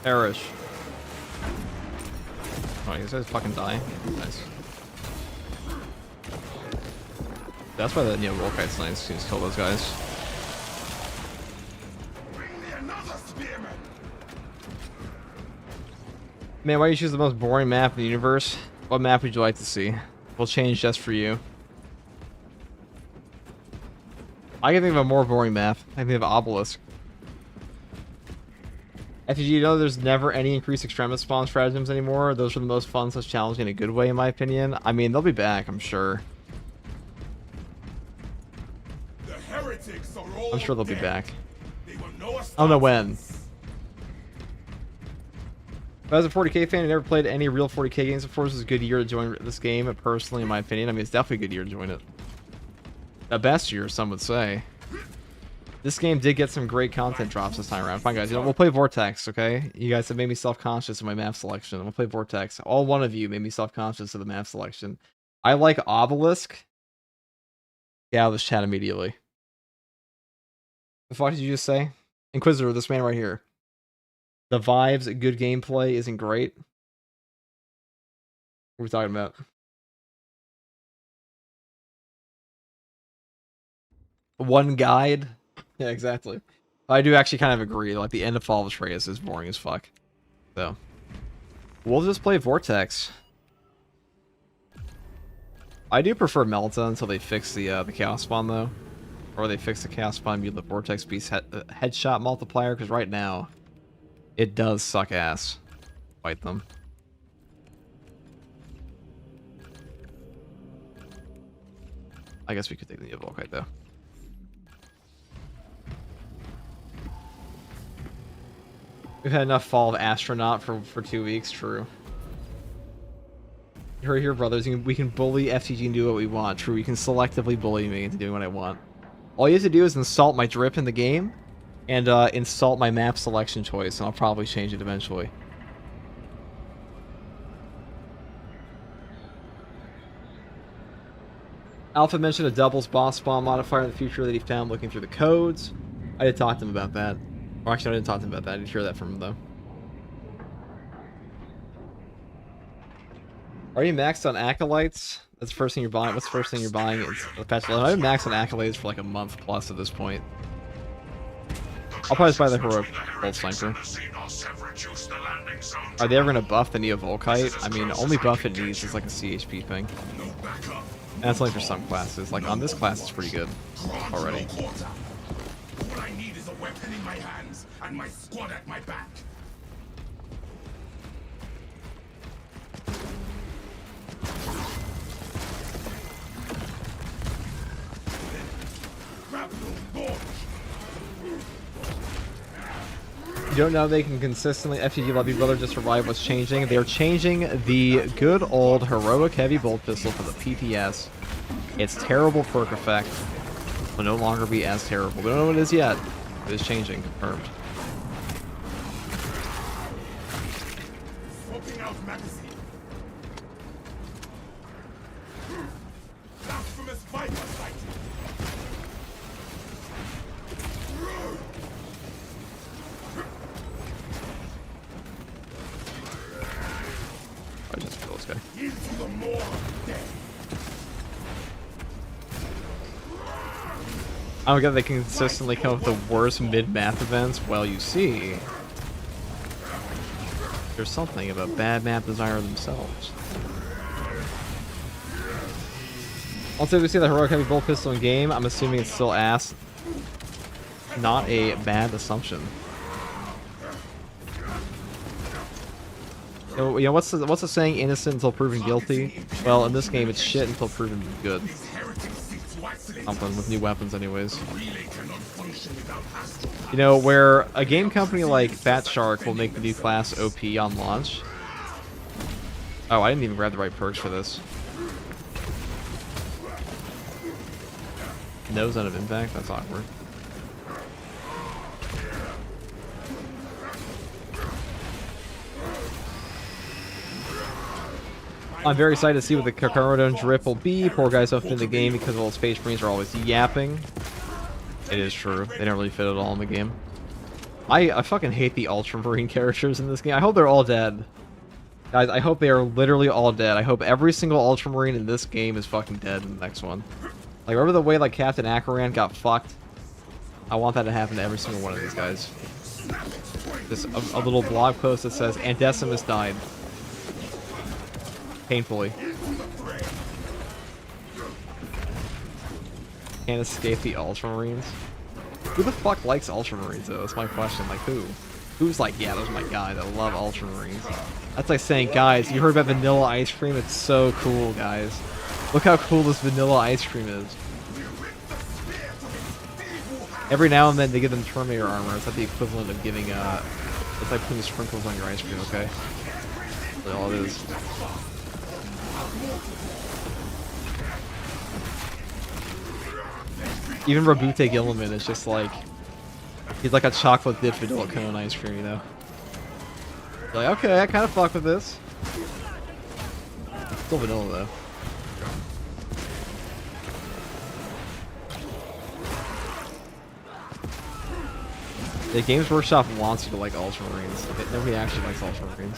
Perish. Oh, these guys fucking die. Nice. That's why the roll kite's nice. You just kill those guys. Man, why do you choose the most boring map in the universe? What map would you like to see? We'll change just for you. I can think of a more boring map. I can think of Obelisk. FTG, you know there's never any increased extremis spawn stratagems anymore. Those are the most fun, such challenging in a good way, in my opinion. I mean, they'll be back, I'm sure.
The heretics are all
I'm sure they'll be
dead.
back.
They will know us.
I don't know when. But as a 40k fan, I never played any real 40k games before. This is a good year to join this game, personally, in my opinion. I mean, it's definitely a good year to join it. The best year, some would say. This game did get some great content drops this time around. Fine, guys. You know, we'll play Vortex, okay? You guys have made me self-conscious of my map selection. We'll play Vortex. All one of you made me self-conscious of the map selection. I like Obelisk. Get out of this chat immediately. The fuck did you just say? Inquisitor, this man right here. The vibes, good gameplay isn't great. What are we talking about? One guide? Yeah, exactly. I do actually kind of agree. Like, the end of Fall of Atreus is boring as fuck. So, we'll just play Vortex. I do prefer Melta until they fix the Chaos Spawn, though. Or they fix the Chaos Spawn, use the Vortex Beast headshot multiplier, because right now, it does suck ass. Fight them. I guess we could take the Volkite, though. We've had enough Fall of Astronaut for 2 weeks, true. You heard it here, brothers. We can bully FTG and do what we want. True, you can selectively bully me into doing what I want. All you have to do is insult my drip in the game, and insult my map selection choice, and I'll probably change it eventually. Alpha mentioned a doubles boss spawn modifier in the future that he found looking through the codes. I did talk to him about that. Or actually, I didn't talk to him about that. I didn't hear that from him, though. Are you maxed on Acolytes? That's the first thing you're buying. What's the first thing you're buying? It's a patch. I've been maxed on Accolades for like a month plus at this point. I'll probably just buy the Heroic Bolt Sniper. Are they ever going to buff the Neo Volkite? I mean, only buff it needs is like a CHP thing. And that's only for some classes. Like on this class, it's pretty good already.
All I need is a weapon in my hands and my squad at my back.
You don't know they can consistently FTG love you, brother, just survive what's changing. They're changing the good old heroic heavy bolt pistol for the PPS. Its terrible perk effect will no longer be as terrible. We don't know what it is yet. It is changing, confirmed.
Swapping out magazine. Blasphemous viper sighting.
I just kill this guy.
Into the maw of death.
I don't get they can consistently come up with the worst mid-map events. Well, you see, there's something about bad map designer themselves. Also, if we see the heroic heavy bolt pistol in game, I'm assuming it's still ass. Not a bad assumption. You know what's the saying? Innocent until proven guilty. Well, in this game, it's shit until proven good. Something with new weapons, anyways. You know, where a game company like Fat Shark will make the new class OP on launch. Oh, I didn't even grab the right perks for this. No zone of impact? That's awkward. I'm very excited to see what the Kakarodon drip will be. Poor guys don't fit in the game because all Space Marines are always yapping. It is true. They don't really fit at all in the game. I fucking hate the Ultramarine characters in this game. I hope they're all dead. Guys, I hope they are literally all dead. I hope every single Ultramarine in this game is fucking dead in the next one. Like, remember the way like Captain Akaran got fucked? I want that to happen to every single one of these guys. Just a little blog post that says, Andecimus died. Painfully. Can't escape the Ultramarines. Who the fuck likes Ultramarines though? That's my question. Like who? Who's like, yeah, those are my guys. I love Ultramarines. That's like saying, guys, you heard about vanilla ice cream? It's so cool, guys. Look how cool this vanilla ice cream is. Every now and then they give them Terminator armor. It's like the equivalent of giving it's like putting sprinkles on your ice cream, okay? That's all it is. Even Rabute Gilliman is just like, he's like a chocolate dipped vanilla cone ice cream, you know? You're like, okay, I kind of fuck with this. Still vanilla though. The Games Workshop wants you to like Ultramarines. Nobody actually likes Ultramarines.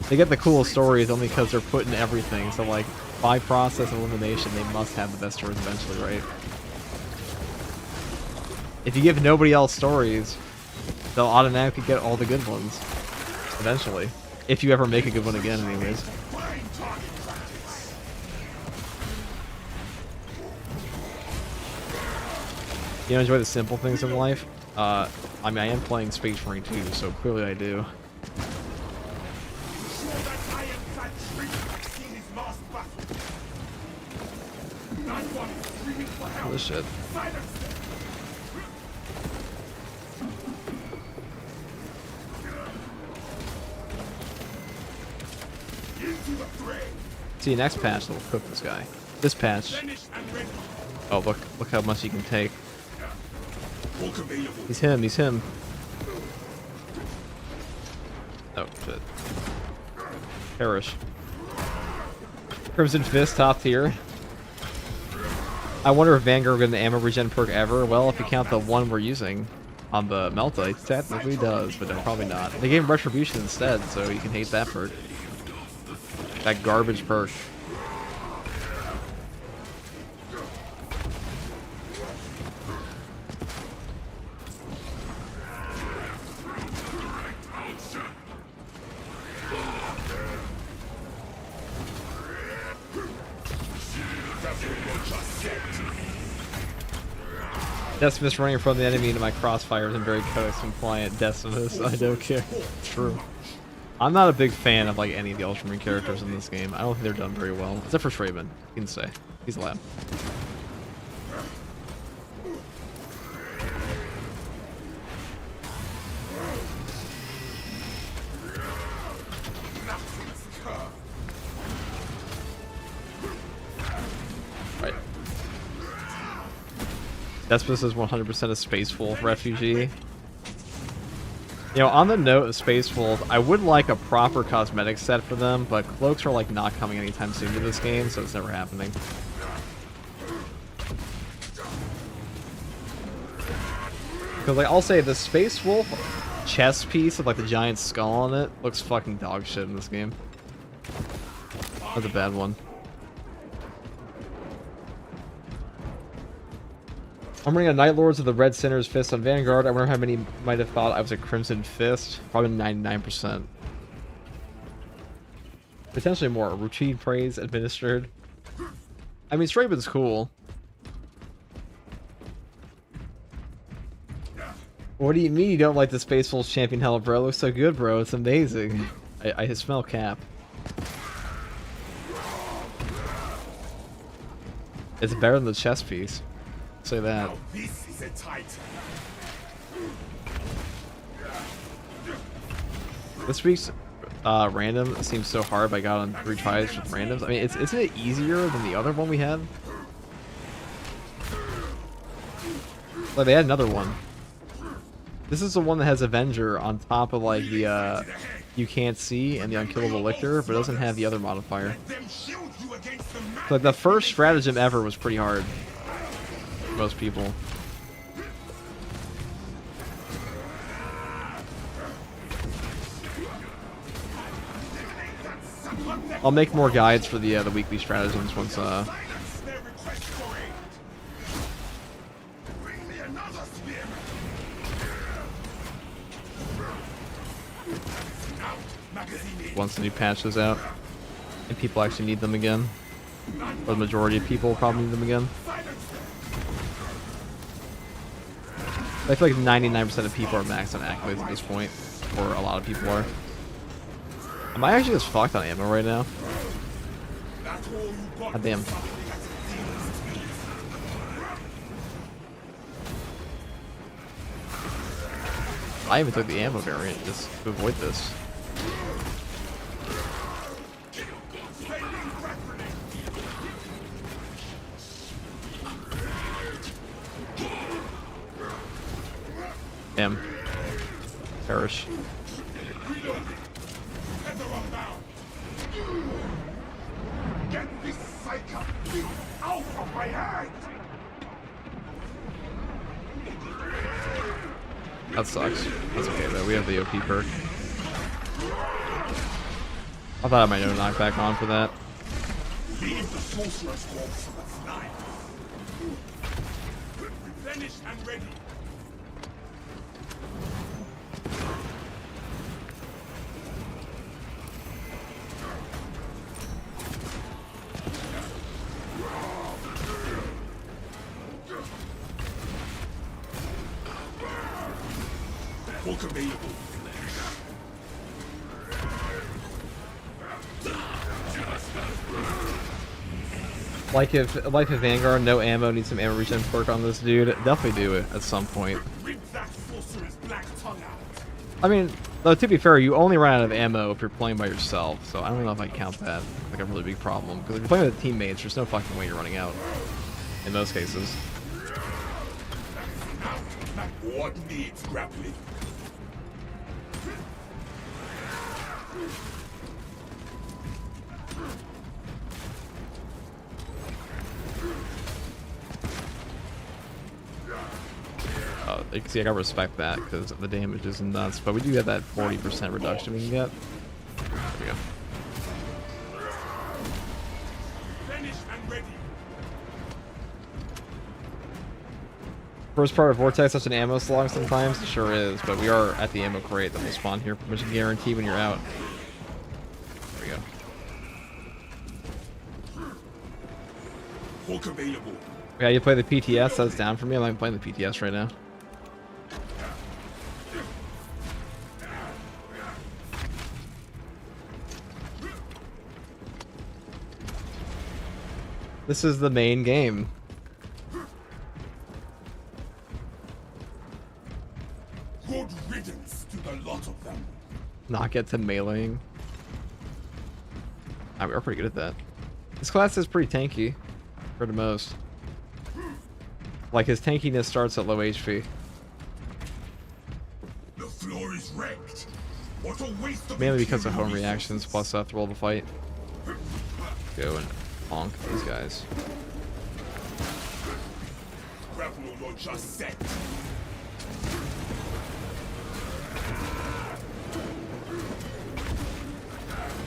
They get the cool stories only because they're put in everything, so like, by process and elimination, they must have the best stories eventually, right? If you give nobody else stories, they'll automatically get all the good ones. Eventually. If you ever make a good one again, anyways. You know, enjoy the simple things in life? I mean, I am playing Space Marine 2, so clearly I do. Holy shit. See, next patch will cook this guy. This patch.
Finished and ready.
Oh, look how much he can take.
Walk available.
He's him. Oh, shit. Perish. Crimson Fist, top tier. I wonder if Vanguard will get an ammo regen perk ever. Well, if you count the one we're using on the Melta, it technically does, but no, probably not. They gave him Retribution instead, so you can hate that perk. That garbage perk. Decimus running from the enemy into my crossfires and very codex compliant Decimus. I don't care. True. I'm not a big fan of like any of the Ultramarine characters in this game. I don't think they're done very well. Except for Shraven. You can say. He's a lab. Right. Decimus is 100% a Space Wolf refugee. You know, on the note of Space Wolf, I would like a proper cosmetic set for them, but cloaks are like not coming anytime soon to this game, so it's never happening. Because like, I'll say the Space Wolf chest piece with like the giant skull on it looks fucking dog shit in this game. That's a bad one. I'm running a Night Lords of the Red Sinner's Fist on Vanguard. I wonder how many might have thought I was a Crimson Fist. Probably 99%. Potentially more. Routine praise administered. I mean, Straven's cool. What do you mean you don't like the Space Wolves Champion Hell, bro? It looks so good, bro. It's amazing. I smell cap. It's better than the chest piece. Say that.
This is a titan.
This week's random seems so hard, but I got on 3 tries with randoms. I mean, isn't it easier than the other one we had? Like, they had another one. This is the one that has Avenger on top of, like, the, you can't see and the unkillable lictor, but it doesn't have the other modifier. So, like, the first stratagem ever was pretty hard. For most people. I'll make more guides for the weekly stratagems once once the new patch is out and people actually need them again, or the majority of people probably need them again. I feel like 99% of people are maxed on accolades at this point, or a lot of people are. Am I actually just fucked on ammo right now? God damn. I even took the ammo variant just to avoid this. Damn. Perish.
Get this psycho out of my hand!
That sucks. That's okay though, we have the OP perk. I thought I might have knockback on for that.
Leave the sorcerer's corpse for the night. Replenished and ready. Walk available.
Like if Vanguard, no ammo, needs some ammo regen perk on this dude, definitely do it at some point.
Rip that sorcerer's black tongue out.
I mean, Though, to be fair, you only run out of ammo if you're playing by yourself, so I don't know if I count that like a really big problem. Because if you're playing with teammates, there's no fucking way you're running out in those cases.
What needs grappling?
You can see I gotta respect that because the damage is nuts, but we do have that 40% reduction we can get. There we go.
Finished and ready.
First part of Vortex, such an ammo slog sometimes? It sure is, but we are at the ammo crate that will spawn here. Pretty much guarantee when you're out. There we go.
Hook available.
Yeah, you play the PTS, that's down for me. I'm playing the PTS right now. This is the main game.
Good riddance to the lot of them.
Not get to meleeing. Ah, we are pretty good at that. This class is pretty tanky for the most. Like, his tankiness starts at low HP.
The floor is wrecked. What a waste of
Mainly because of home
material
reactions plus throw the fight. Go and honk these guys.
Grapple launcher set.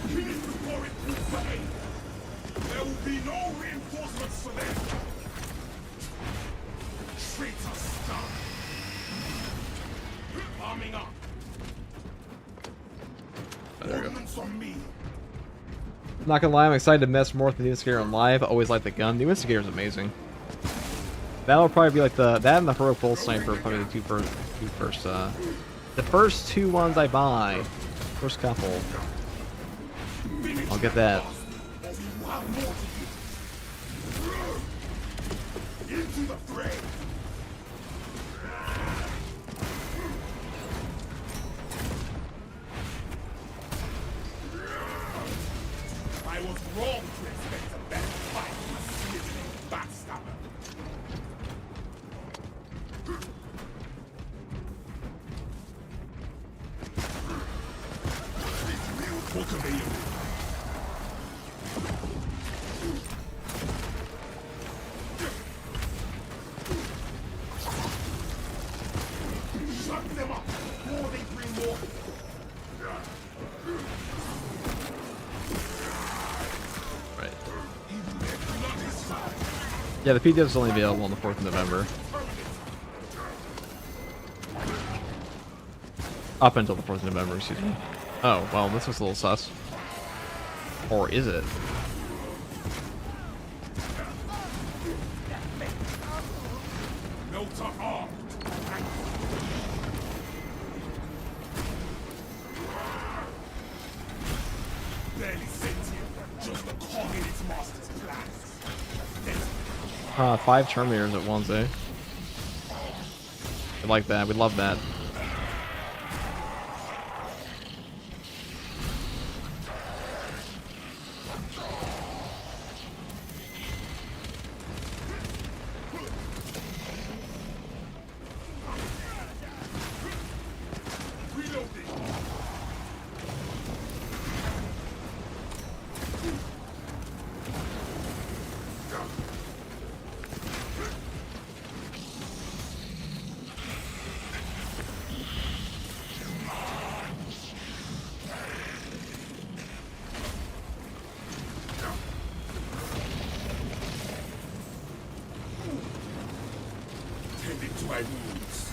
Before it moves away. There will be no reinforcements for them. Traitor stuff. Arming up.
Oh, there we go.
Ordnance on me.
Not gonna lie, I'm excited to mess more with the new Instigator on live. I always like the gun. The new Instigator is amazing. That'll probably be like that and the Hero Pulse Sniper, probably the the first two ones I buy. First couple. I'll get that.
Into the fray. I was wrong to expect a better fight from a slithering backstabber. Hook available. Shut them up before they bring more.
Right.
Even their blood is foul.
Yeah, the PDF is only available on the 4th of November. Up until the 4th of November, excuse me. Oh, well, this was a little sus. Or is it?
Melt are armed. Barely sentient, just a cog in its master's plans.
5 Terminators at once, eh? We like that. We love that.
Tending to my wounds.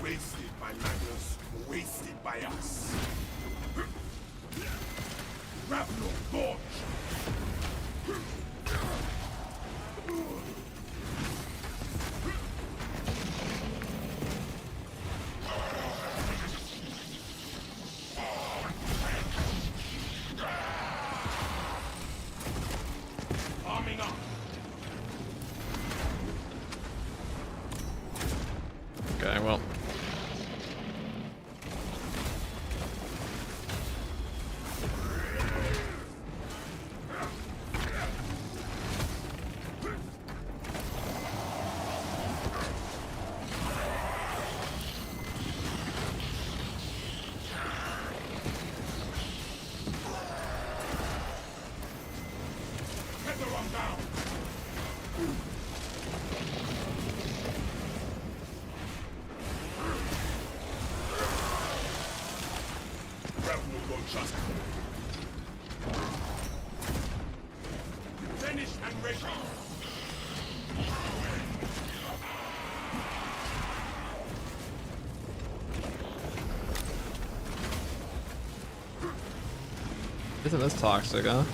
Wasted by Magnus, wasted by us. Ravno, launch!
Isn't this toxic, huh?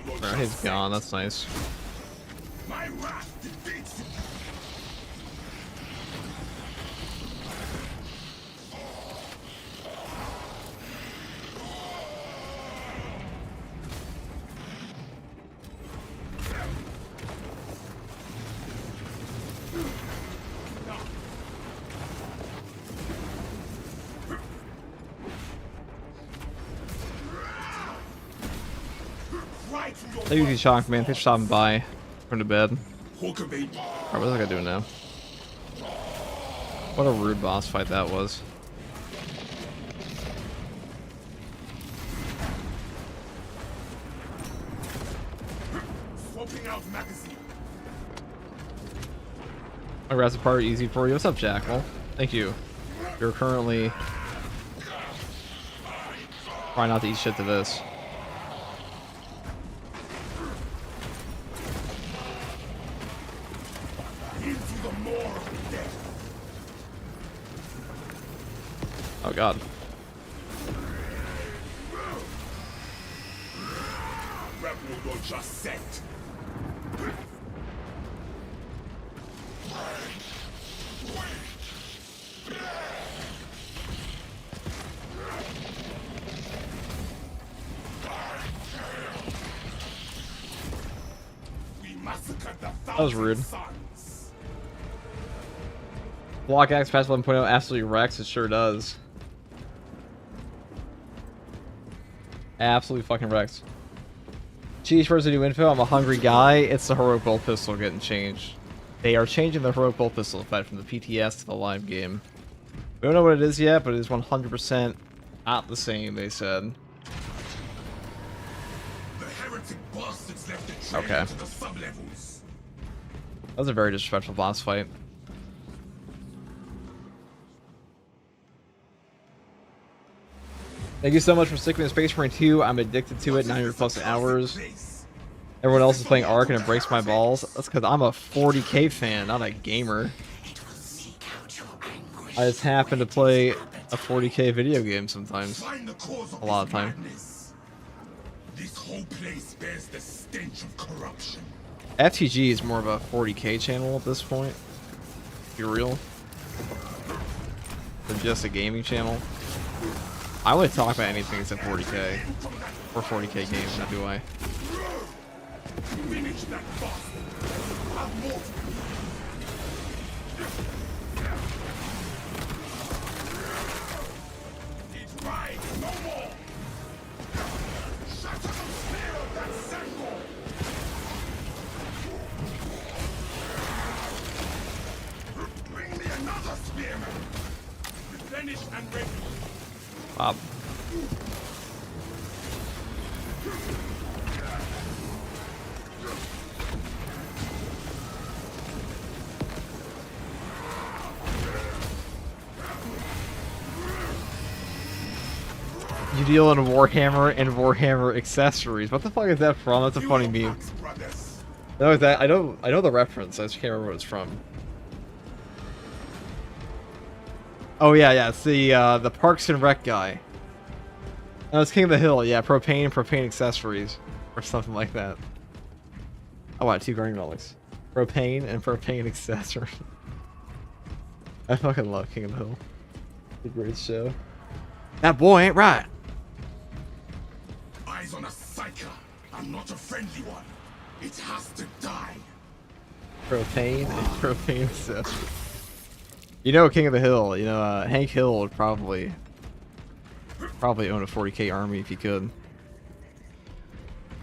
Alright, he's gone. That's nice.
My wrath defeats you.
Thank you, Shock, man. Thanks for stopping by. Going to bed.
Hawker baby.
Alright, what's I gonna do now? What a rude boss fight that was.
Swapping out magazine.
My grabs a part easy for you. What's up, Jackal? Thank you. You're currently trying not to eat shit to this.
Into the maw of death.
Oh god.
Rebel will just set. We massacred the
That was rude.
sons.
Block X patch 11.0 absolutely wrecks. It sure does. Absolutely fucking wrecks. Cheese versus new info. I'm a hungry guy. It's the heroic bolt pistol getting changed. They are changing the heroic bolt pistol effect from the PTS to the live game. We don't know what it is yet, but it is 100% not the same, they said.
The heretic bastards left the trail
Okay.
to the sublevels.
That was a very disrespectful boss fight. Thank you so much for sticking with Space Marine 2. I'm addicted to it, 900 plus hours. Everyone else is playing Ark and it breaks my balls. That's because I'm a 40k fan, not a gamer. I just happen to play a 40k video game sometimes.
Find the cause of
A lot
this
of time.
madness. This whole place bears the stench of corruption.
FTG is more of a 40k channel at this point. Be real. Than just a gaming channel. I would talk about anything except 40k. Or 40k games, not do I.
Finish that bastard. Have more. It rides no more. Shatter the spear of that Senko. Bring me another spearman. Replenish and ready.
Bob. You deal in Warhammer and Warhammer accessories. What the fuck is that from? That's a funny meme.
Brothers.
No, that I know the reference. I just can't remember what it's from. Oh yeah, it's the Parks and Rec guy. Oh, it's King of the Hill. Yeah, propane accessories, or something like that. Oh wow, 2 Guardian Relics. Propane and propane accessory. I fucking love King of the Hill. It's a great show. That boy ain't right.
Eyes on a psyker. I'm not a friendly one. It has to die.
Propane and propane accessory. You know, King of the Hill. You know, Hank Hill would probably own a 40k army if he could.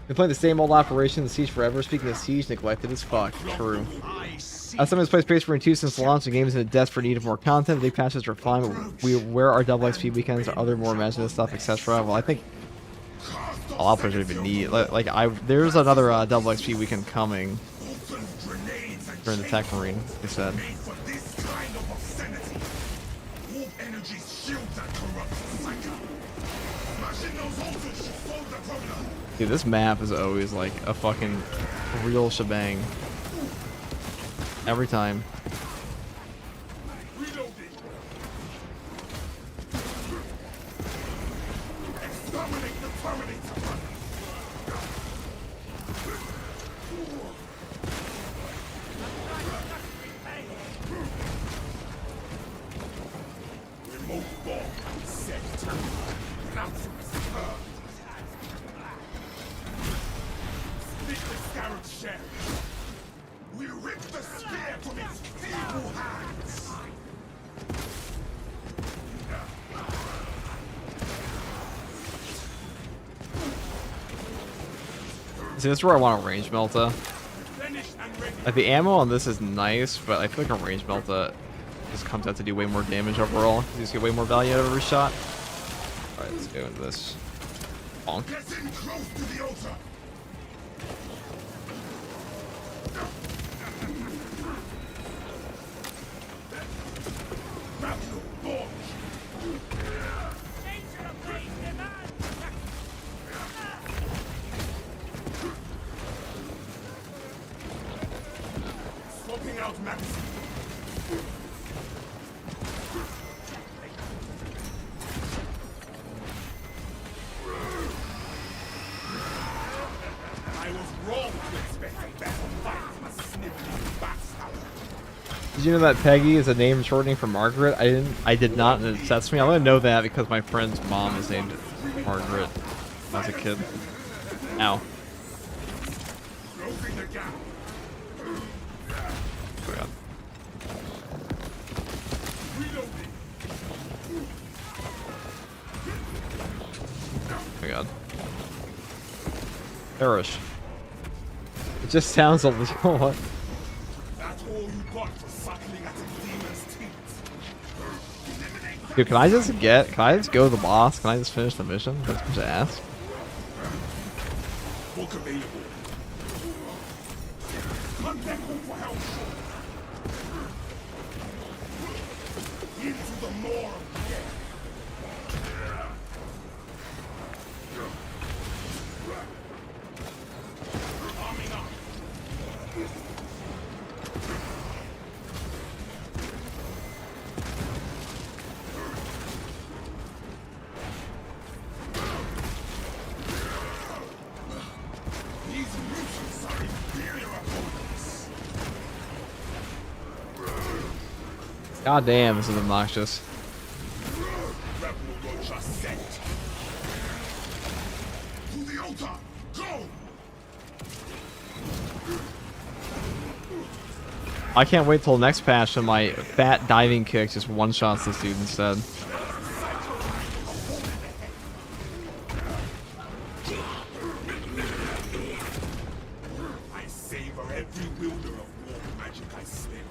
Been playing the same old operation, the Siege forever. Speaking of Siege, neglected as fuck. True. Someone has played Space Marine 2 since the launch. The game is in a desperate need of more content. Big patches are fine, but where are double XP weekends or other more imaginative stuff, etc.? Well, I think a lot of players don't even need. There's another double XP weekend coming during the Tech Marine. They said. Dude, this map is always like a fucking real shebang. Every time.
We rip the spear from its feeble hands.
See, this is where I want a range melta. Like, the ammo on this is nice, but I feel like a range melta just comes out to do way more damage overall. You just get way more value out of every shot. Alright, let's go into this. Bonk.
Get in close to the altar. Swapping out magazine. I was wrong to expect a battle fight from a sniveling bastard.
Did you know that Peggy is a name shortening for Margaret? I did not, and it upsets me. I only know that because my friend's mom is named Margaret when I was a kid. Ow.
Closing the gap.
Oh god.
Reloading.
Oh my god. Perish. It just sounds illegal. What?
That's all you got for suckling at a demon's teeth.
Dude, can I just go to the boss? Can I just finish the mission? That's what I ask.
Book available. Contact for help. Into the more of death. Arming up. These mutants are inferior opponents.
God damn, this is obnoxious.
Rebel launcher set. To the altar. Go!
I can't wait till next patch and my fat diving kick just one-shots this dude instead.
I savor every wielder of war magic I slay.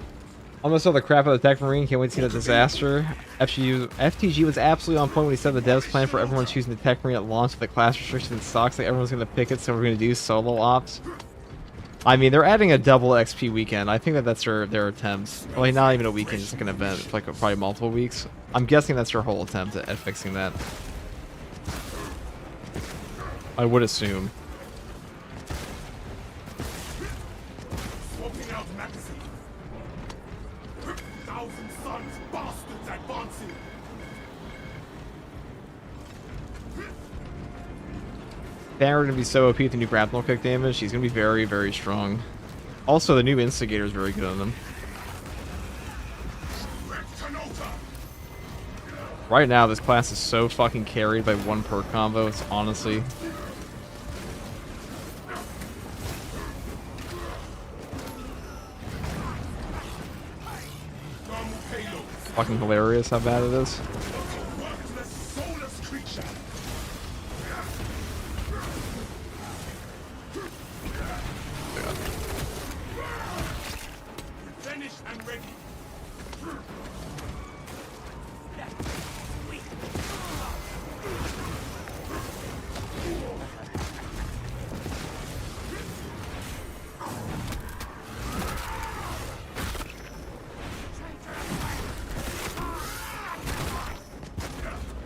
Almost saw the crap out of the Tech Marine. Can't wait to see that disaster. FTG was absolutely on point when he said the devs plan for everyone choosing the Tech Marine at launch with the class restrictions stocks. Like everyone's going to pick it, so we're going to do solo ops. I mean, they're adding a double XP weekend. I think that that's their attempts. Well, not even a weekend, just like an event. It's like probably multiple weeks. I'm guessing that's their whole attempt at fixing that. I would assume.
Swapping out magazine. Thousand Sons bastards advancing.
Banner gonna be so OP with the new grapple kick damage. He's gonna be very, very strong. Also, the new Instigator is very good on him. Right now, this class is so fucking carried by one perk combo. It's honestly... fucking hilarious how bad it is.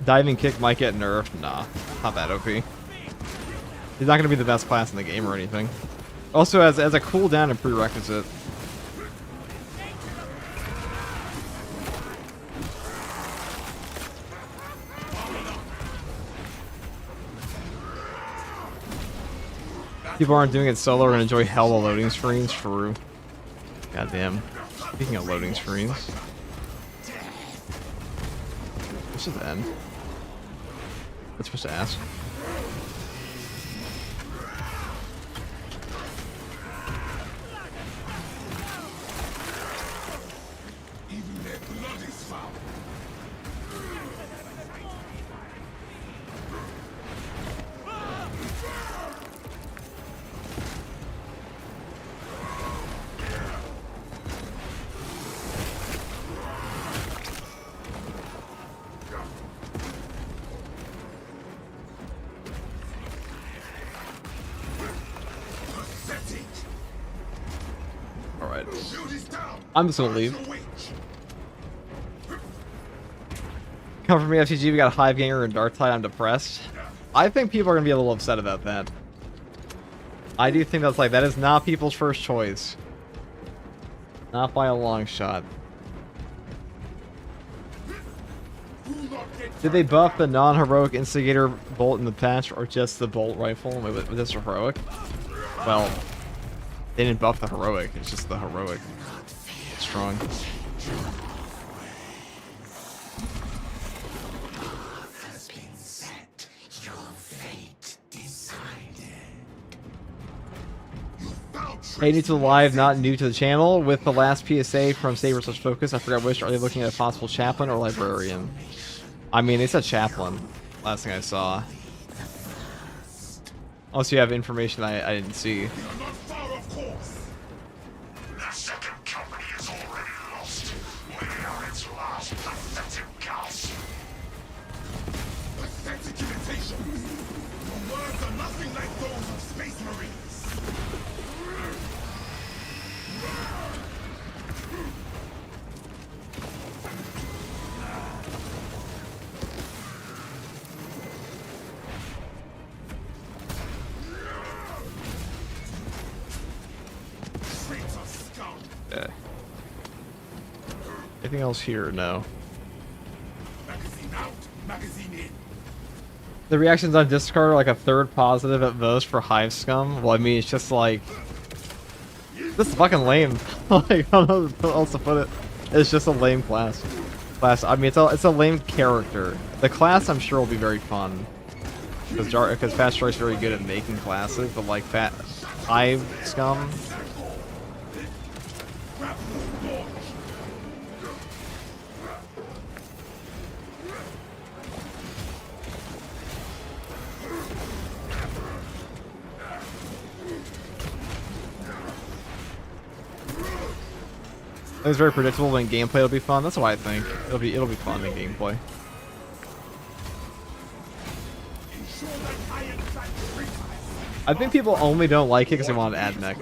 Diving kick might get nerfed. Nah, not that OP. He's not gonna be the best class in the game or anything. Also, as a cooldown and prerequisite. People aren't doing it solo or gonna enjoy hella loading screens. True. Goddamn. Speaking of loading screens. This is the end. What's supposed to ask?
Even their blood is foul.
Alright. I'm just gonna leave. Come from me, FTG, we got a Hive Ganger and Darktide, I'm depressed. I think people are gonna be a little upset about that. I do think that is not people's first choice. Not by a long shot. Did they buff the non-heroic Instigator bolt in the patch, or just the bolt rifle? Was this heroic? Well, they didn't buff the heroic, it's just the heroic. Strong. Hey, new to the live, not new to the channel. With the last PSA from Saber / Focus, I forgot which. Are they looking at a possible chaplain or librarian? I mean, it's a chaplain. Last thing I saw. Unless you have information I didn't see.
The second company is already lost. We are its last pathetic gasp.
Pathetic imitations. Your words are nothing like those of Space Marines.
Yeah. Anything else here? No.
Magazine out, magazine in.
The reactions on Discord are like a third positive at most for Hive Scum. Well, I mean, it's just like... this is fucking lame. Like, I don't know how else to put it. It's just a lame class. I mean, it's a lame character. The class, I'm sure, will be very fun. Because Fast Strike's very good at making classes, but like Hive Scum... It's very predictable, and gameplay will be fun. That's what I think. It'll be fun in gameplay. I think people only don't like it because they want an ad mech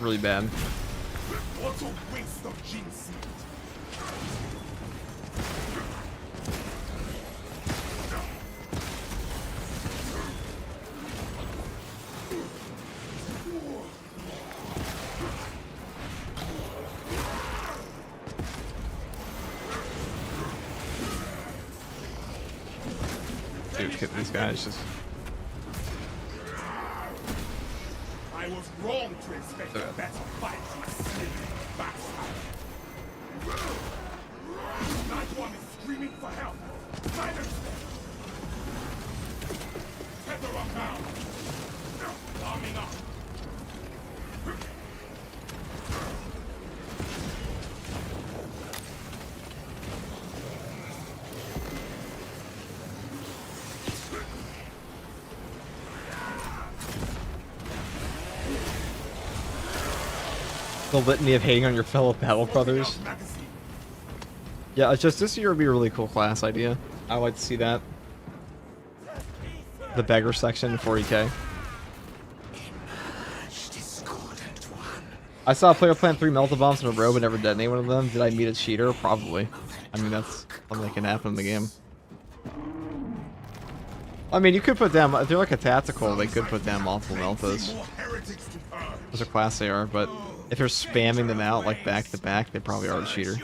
really bad.
What a waste of gene seed.
Dude, hit these guys just...
expect a better fight, you slithering bastard. Night one is screaming for help. Silence them. Tether up now. Arming up.
The litany of hating on your fellow battle brothers. Yeah, it's just this year would be a really cool class idea. I would like to see that. The beggar section, 40k. I saw a player plant 3 melta bombs in a row but never detonate one of them. Did I meet a cheater? Probably. I mean, that's something that can happen in the game. I mean, you could put down, if they're like a tactical, they could put down multiple meltas. There's a class they are, but if you're spamming them out like back to back, they probably are a cheater.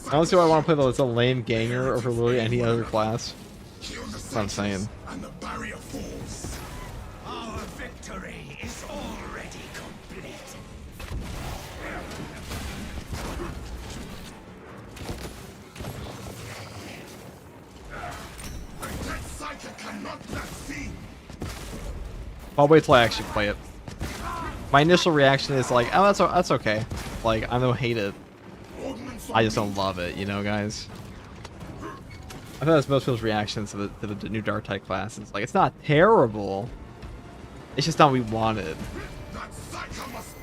I don't see why I want to play though. It's a lame ganger over literally any other class. That's what I'm saying.
Our victory is already complete.
I'll wait till I actually play it. My initial reaction is like, oh, that's okay. Like, I don't hate it. I just don't love it, you know, guys. I thought that's most people's reactions to the new Darktide class. It's like, it's not terrible. It's just not what we wanted.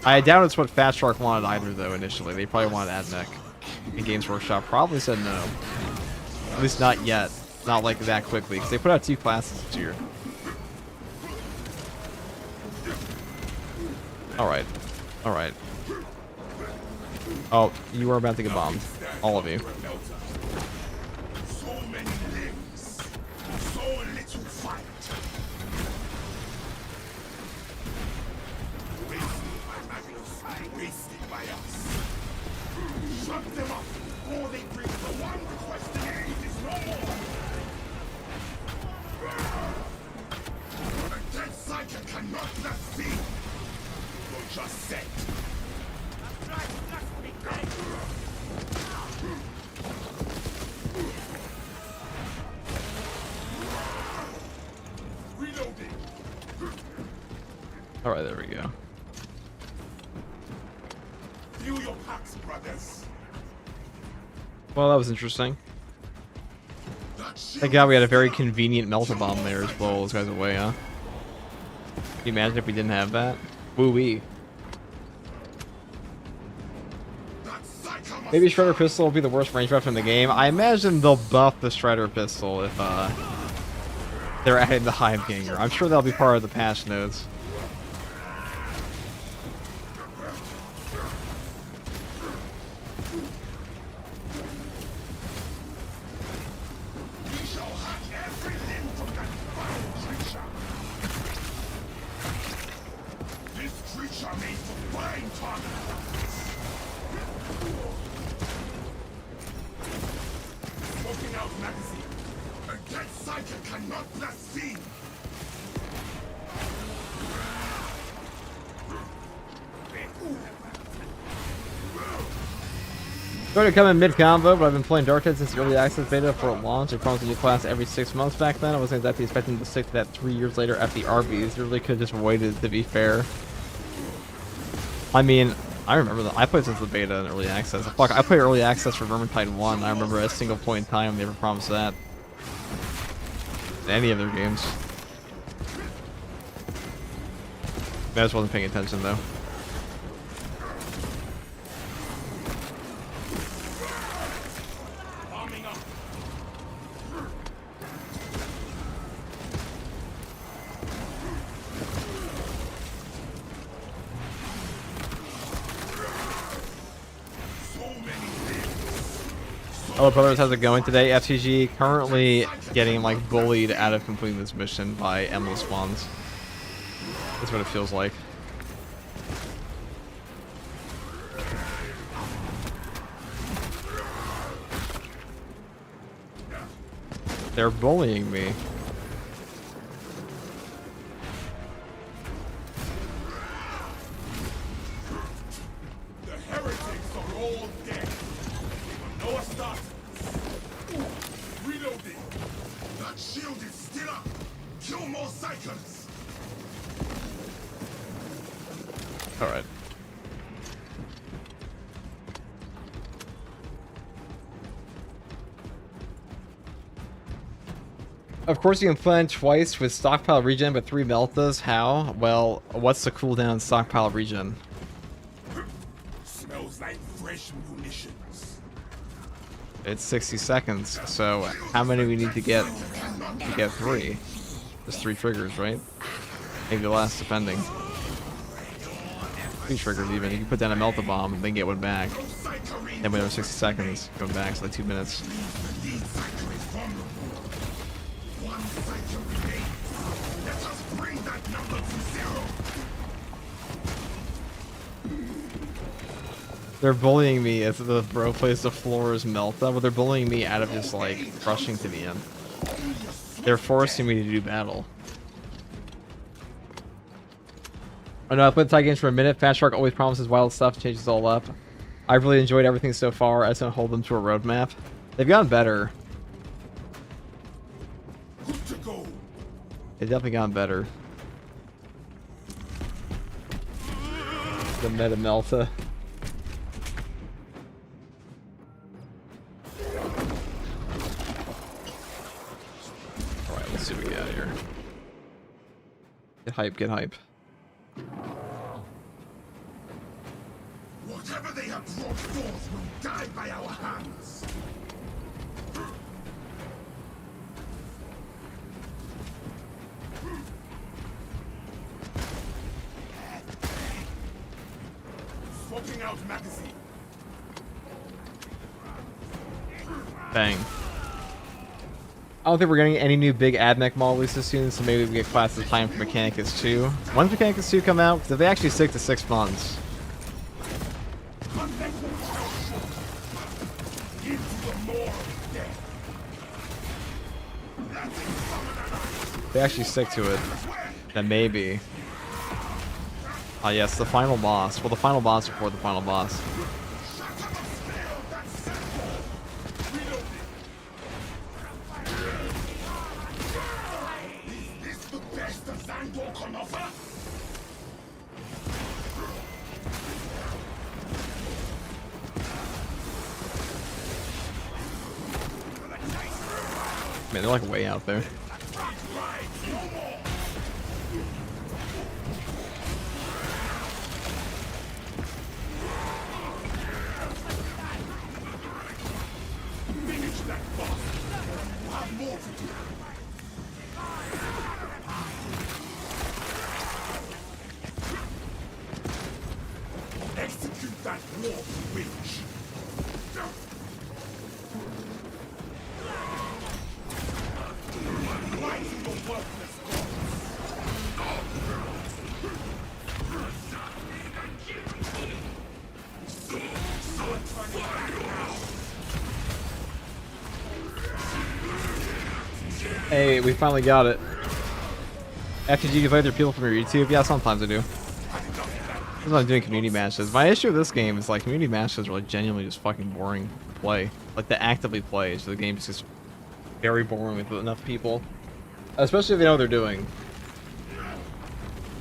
I doubt it's what Fat Shark wanted either, though, initially. They probably wanted Admech. And Games Workshop probably said no. At least not yet. Not like that quickly, because they put out 2 classes this year. Alright. Alright. Oh, you are about to get bombed. All of you.
So many limbs, so little fight. Wasted by us. Shut them up, or they bring the one requesting aid is no more. A dead psychic cannot blaspheme. You're just set.
Alright, there we go.
Feel your packs, brothers.
Well, that was interesting. Thank God we had a very convenient melta bomb there as well. Those guys away, huh? Can you imagine if we didn't have that? Woo-wee. Maybe Shredder Pistol will be the worst range weapon in the game. I imagine they'll buff the Shredder Pistol if they're adding the Hive Ganger. I'm sure that'll be part of the patch notes. Going to come in mid-combo, but I've been playing Darktide since the early access beta for launch. They promised a new class every 6 months back then. I wasn't exactly expecting to stick to that 3 years later at the Arby's. They really could have just waited, to be fair. I mean, I remember that. I played since the beta and early access. Fuck, I played early access for Vermintide 1. I remember at a single point in time they ever promised that. In any of their games. I just wasn't paying attention, though. Hello brothers, how's it going today? FTG currently getting like bullied out of completing this mission by Emma Swans. That's what it feels like. They're bullying me. Alright. Of course, you can plan twice with stockpile regen, but 3 meltas. How? Well, what's the cooldown stockpile regen?
Smells like fresh munitions.
It's 60 seconds. So how many we need to get 3? There's 3 triggers, right? Maybe less, depending. 3 triggers even. You can put down a melta bomb and then get one back. Then wait over 60 seconds, go back, so like 2 minutes. They're bullying me as the bro plays the floors melta, but they're bullying me out of just like rushing to the end. They're forcing me to do battle. I know I played Tide games for a minute. Fast Shark always promises wild stuff, changes all up. I've really enjoyed everything so far. I just don't hold them to a roadmap. They've gotten better. They've definitely gotten better. The meta melta. Alright, let's see what we got here. Get hype, get hype.
Whatever they have brought forth will die by our hands. Swapping out magazine.
Bang. I don't think we're getting any new big AdMech model releases soon, so maybe we get classes time for Mechanicus 2. When's Mechanicus 2 come out? Because if they actually stick to 6 months. If they actually stick to it, then maybe. Ah, yes, the final boss. Well, the final boss before the final boss. Man, they're like way out there.
Execute that warp witch.
Hey, we finally got it. After you play other people from your YouTube? Yeah, sometimes I do. This is why I'm doing community matches. My issue with this game is like community matches are like genuinely just fucking boring to play. Like to actively play, so the game is just very boring with enough people. Especially if they know what they're doing.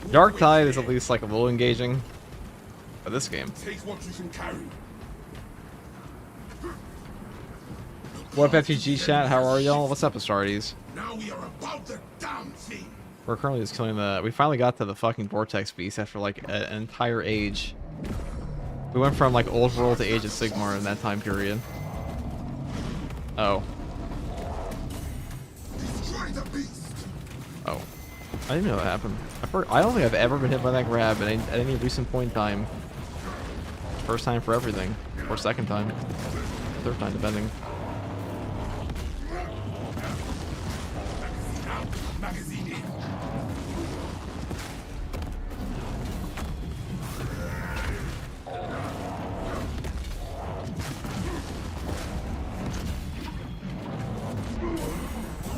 Darktide is at least like a little engaging. But this game.
Take what you can carry.
What up, FTG chat? How are y'all? What's up, Astartes?
Now we are about the damn thing.
We're currently just killing the... We finally got to the fucking Vortex Beast after like an entire age. We went from like Old World to Age of Sigmar in that time period. Oh.
Destroy the beast.
Oh. I didn't know that happened. I don't think I've ever been hit by that grab at any recent point in time. First time for everything. Or second time. Third time, depending.
Magazine in.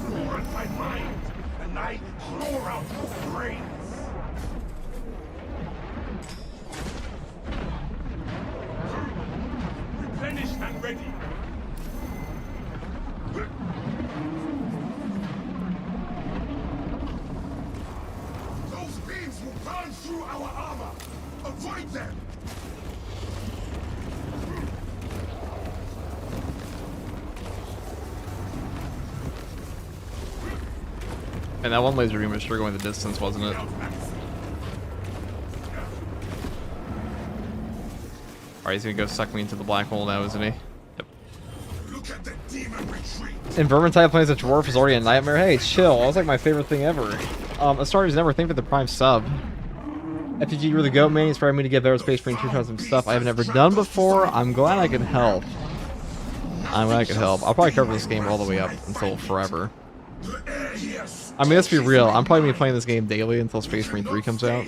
Roar at my mind, and I roar out your brains. Replenished and ready. Avoid them!
And that one laser beam was sure going the distance, wasn't it? Alright, he's gonna go suck me into the black hole now, isn't he? Yep.
Look at the demon retreat!
And Vermintide playing as a dwarf is already a nightmare. Hey, chill. That was like my favorite thing ever. Astartes never think for the prime sub. FTG, you're the goat man. Inspired me to give Aerospace Marine 2 times some stuff I have never done before. I'm glad I can help. I'm glad I can help. I'll probably cover this game all the way up until forever. I mean, let's be real. I'm probably gonna be playing this game daily until Space Marine 3 comes out.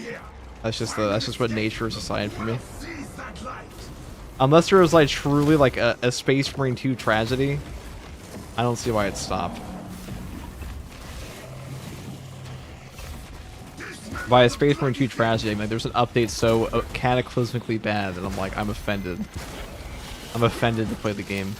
That's just what nature has decided for me. Unless there was like truly like a Space Marine 2 tragedy, I don't see why it stopped. By a Space Marine 2 tragedy, I mean, like, there's an update so cataclysmically bad that I'm like, I'm offended. I'm offended to play the game.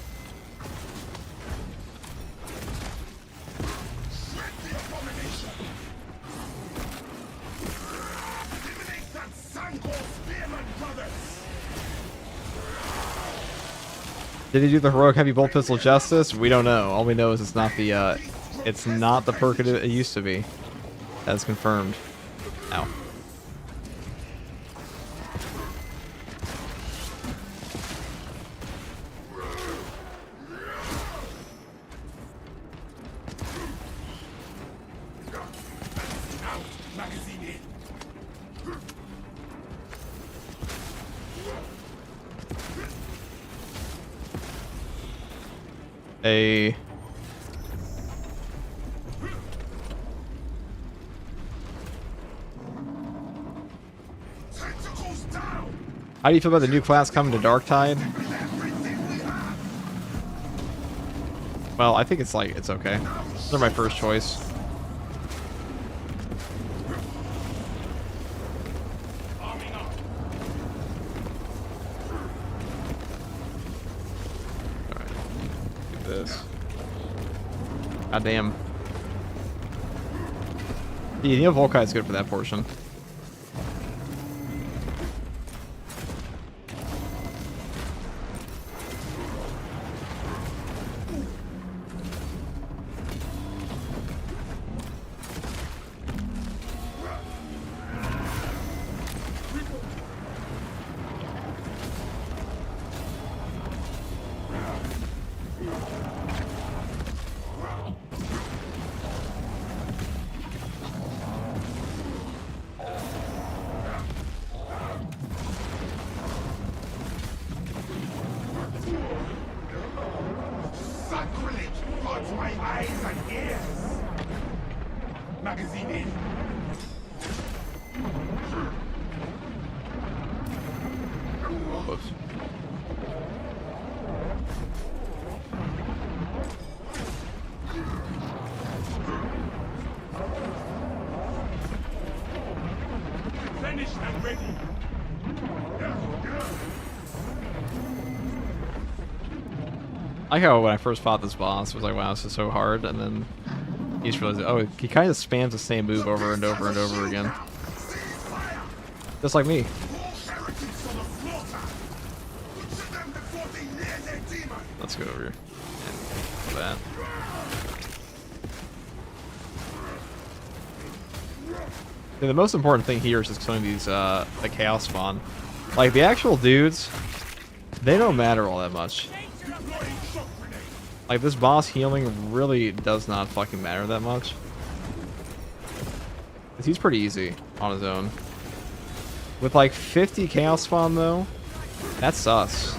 Did he do the heroic heavy bolt pistol justice? We don't know. All we know is it's not the perk it used to be. That's confirmed. Ow. How do you feel about the new class coming to Darktide? Well, I think it's okay. They're my first choice. Alright. Do this. God damn. Yeah, you know Volkite's good for that portion. I like how when I first fought this boss, I was like, wow, this is so hard, and then you just realize, oh, he kind of spams the same move over and over and over again. Just like me. Let's go over here. And that. Yeah, the most important thing here is just killing these, the chaos spawn. Like, the actual dudes, they don't matter all that much. Like, this boss healing really does not fucking matter that much. He's pretty easy on his own. With like 50 chaos spawn though, that's sus.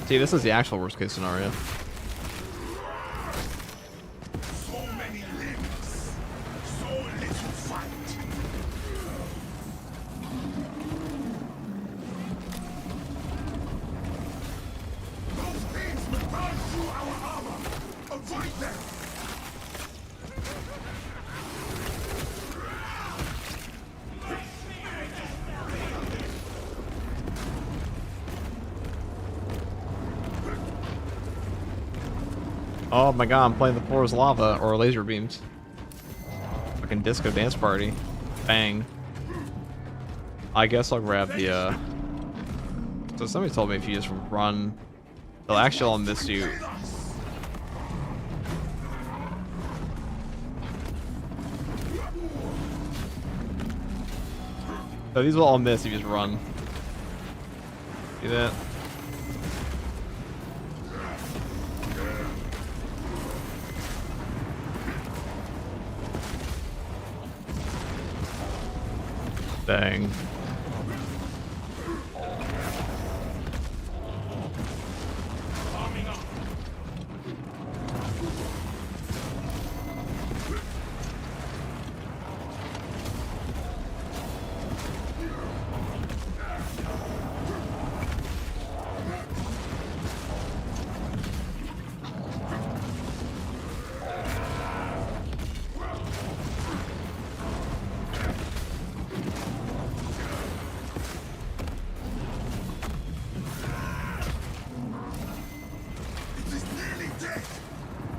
See, this is the actual worst case scenario.
So many limbs, so little fight. Those beams will burn through our armor. Fight them!
Oh my god, I'm playing the floor is lava or laser beams. Fucking disco dance party. Bang. I guess I'll grab the So somebody told me if you just run, they'll actually all miss you. So these will all miss if you just run. See that? Dang.
It is nearly dead!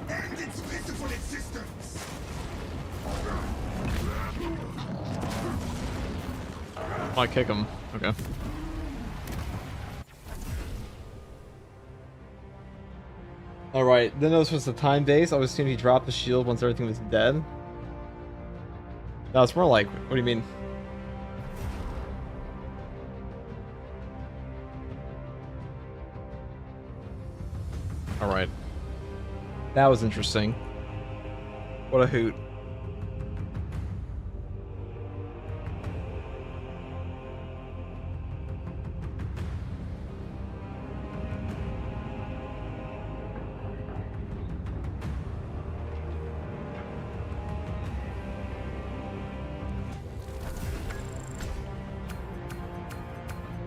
End its pitiful existence!
Might kick him. Okay. Alright, then this was the time base. I was assuming he dropped the shield once everything was dead. No, it's more like, what do you mean? Alright. That was interesting. What a hoot.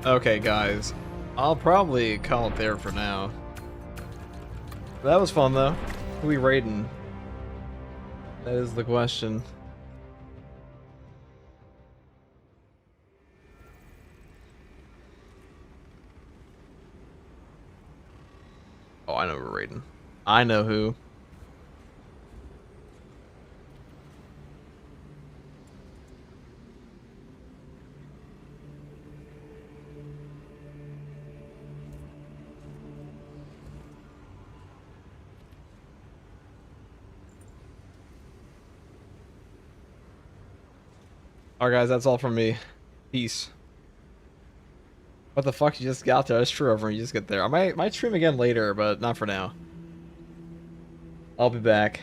Okay, guys. I'll probably call it there for now. That was fun, though. Who we raiding? That is the question. Oh, I know who we're raiding. I know who. Alright guys, that's all from me. Peace. What the fuck, you just got there? That's true, over you just get there. I might stream again later, but not for now. I'll be back.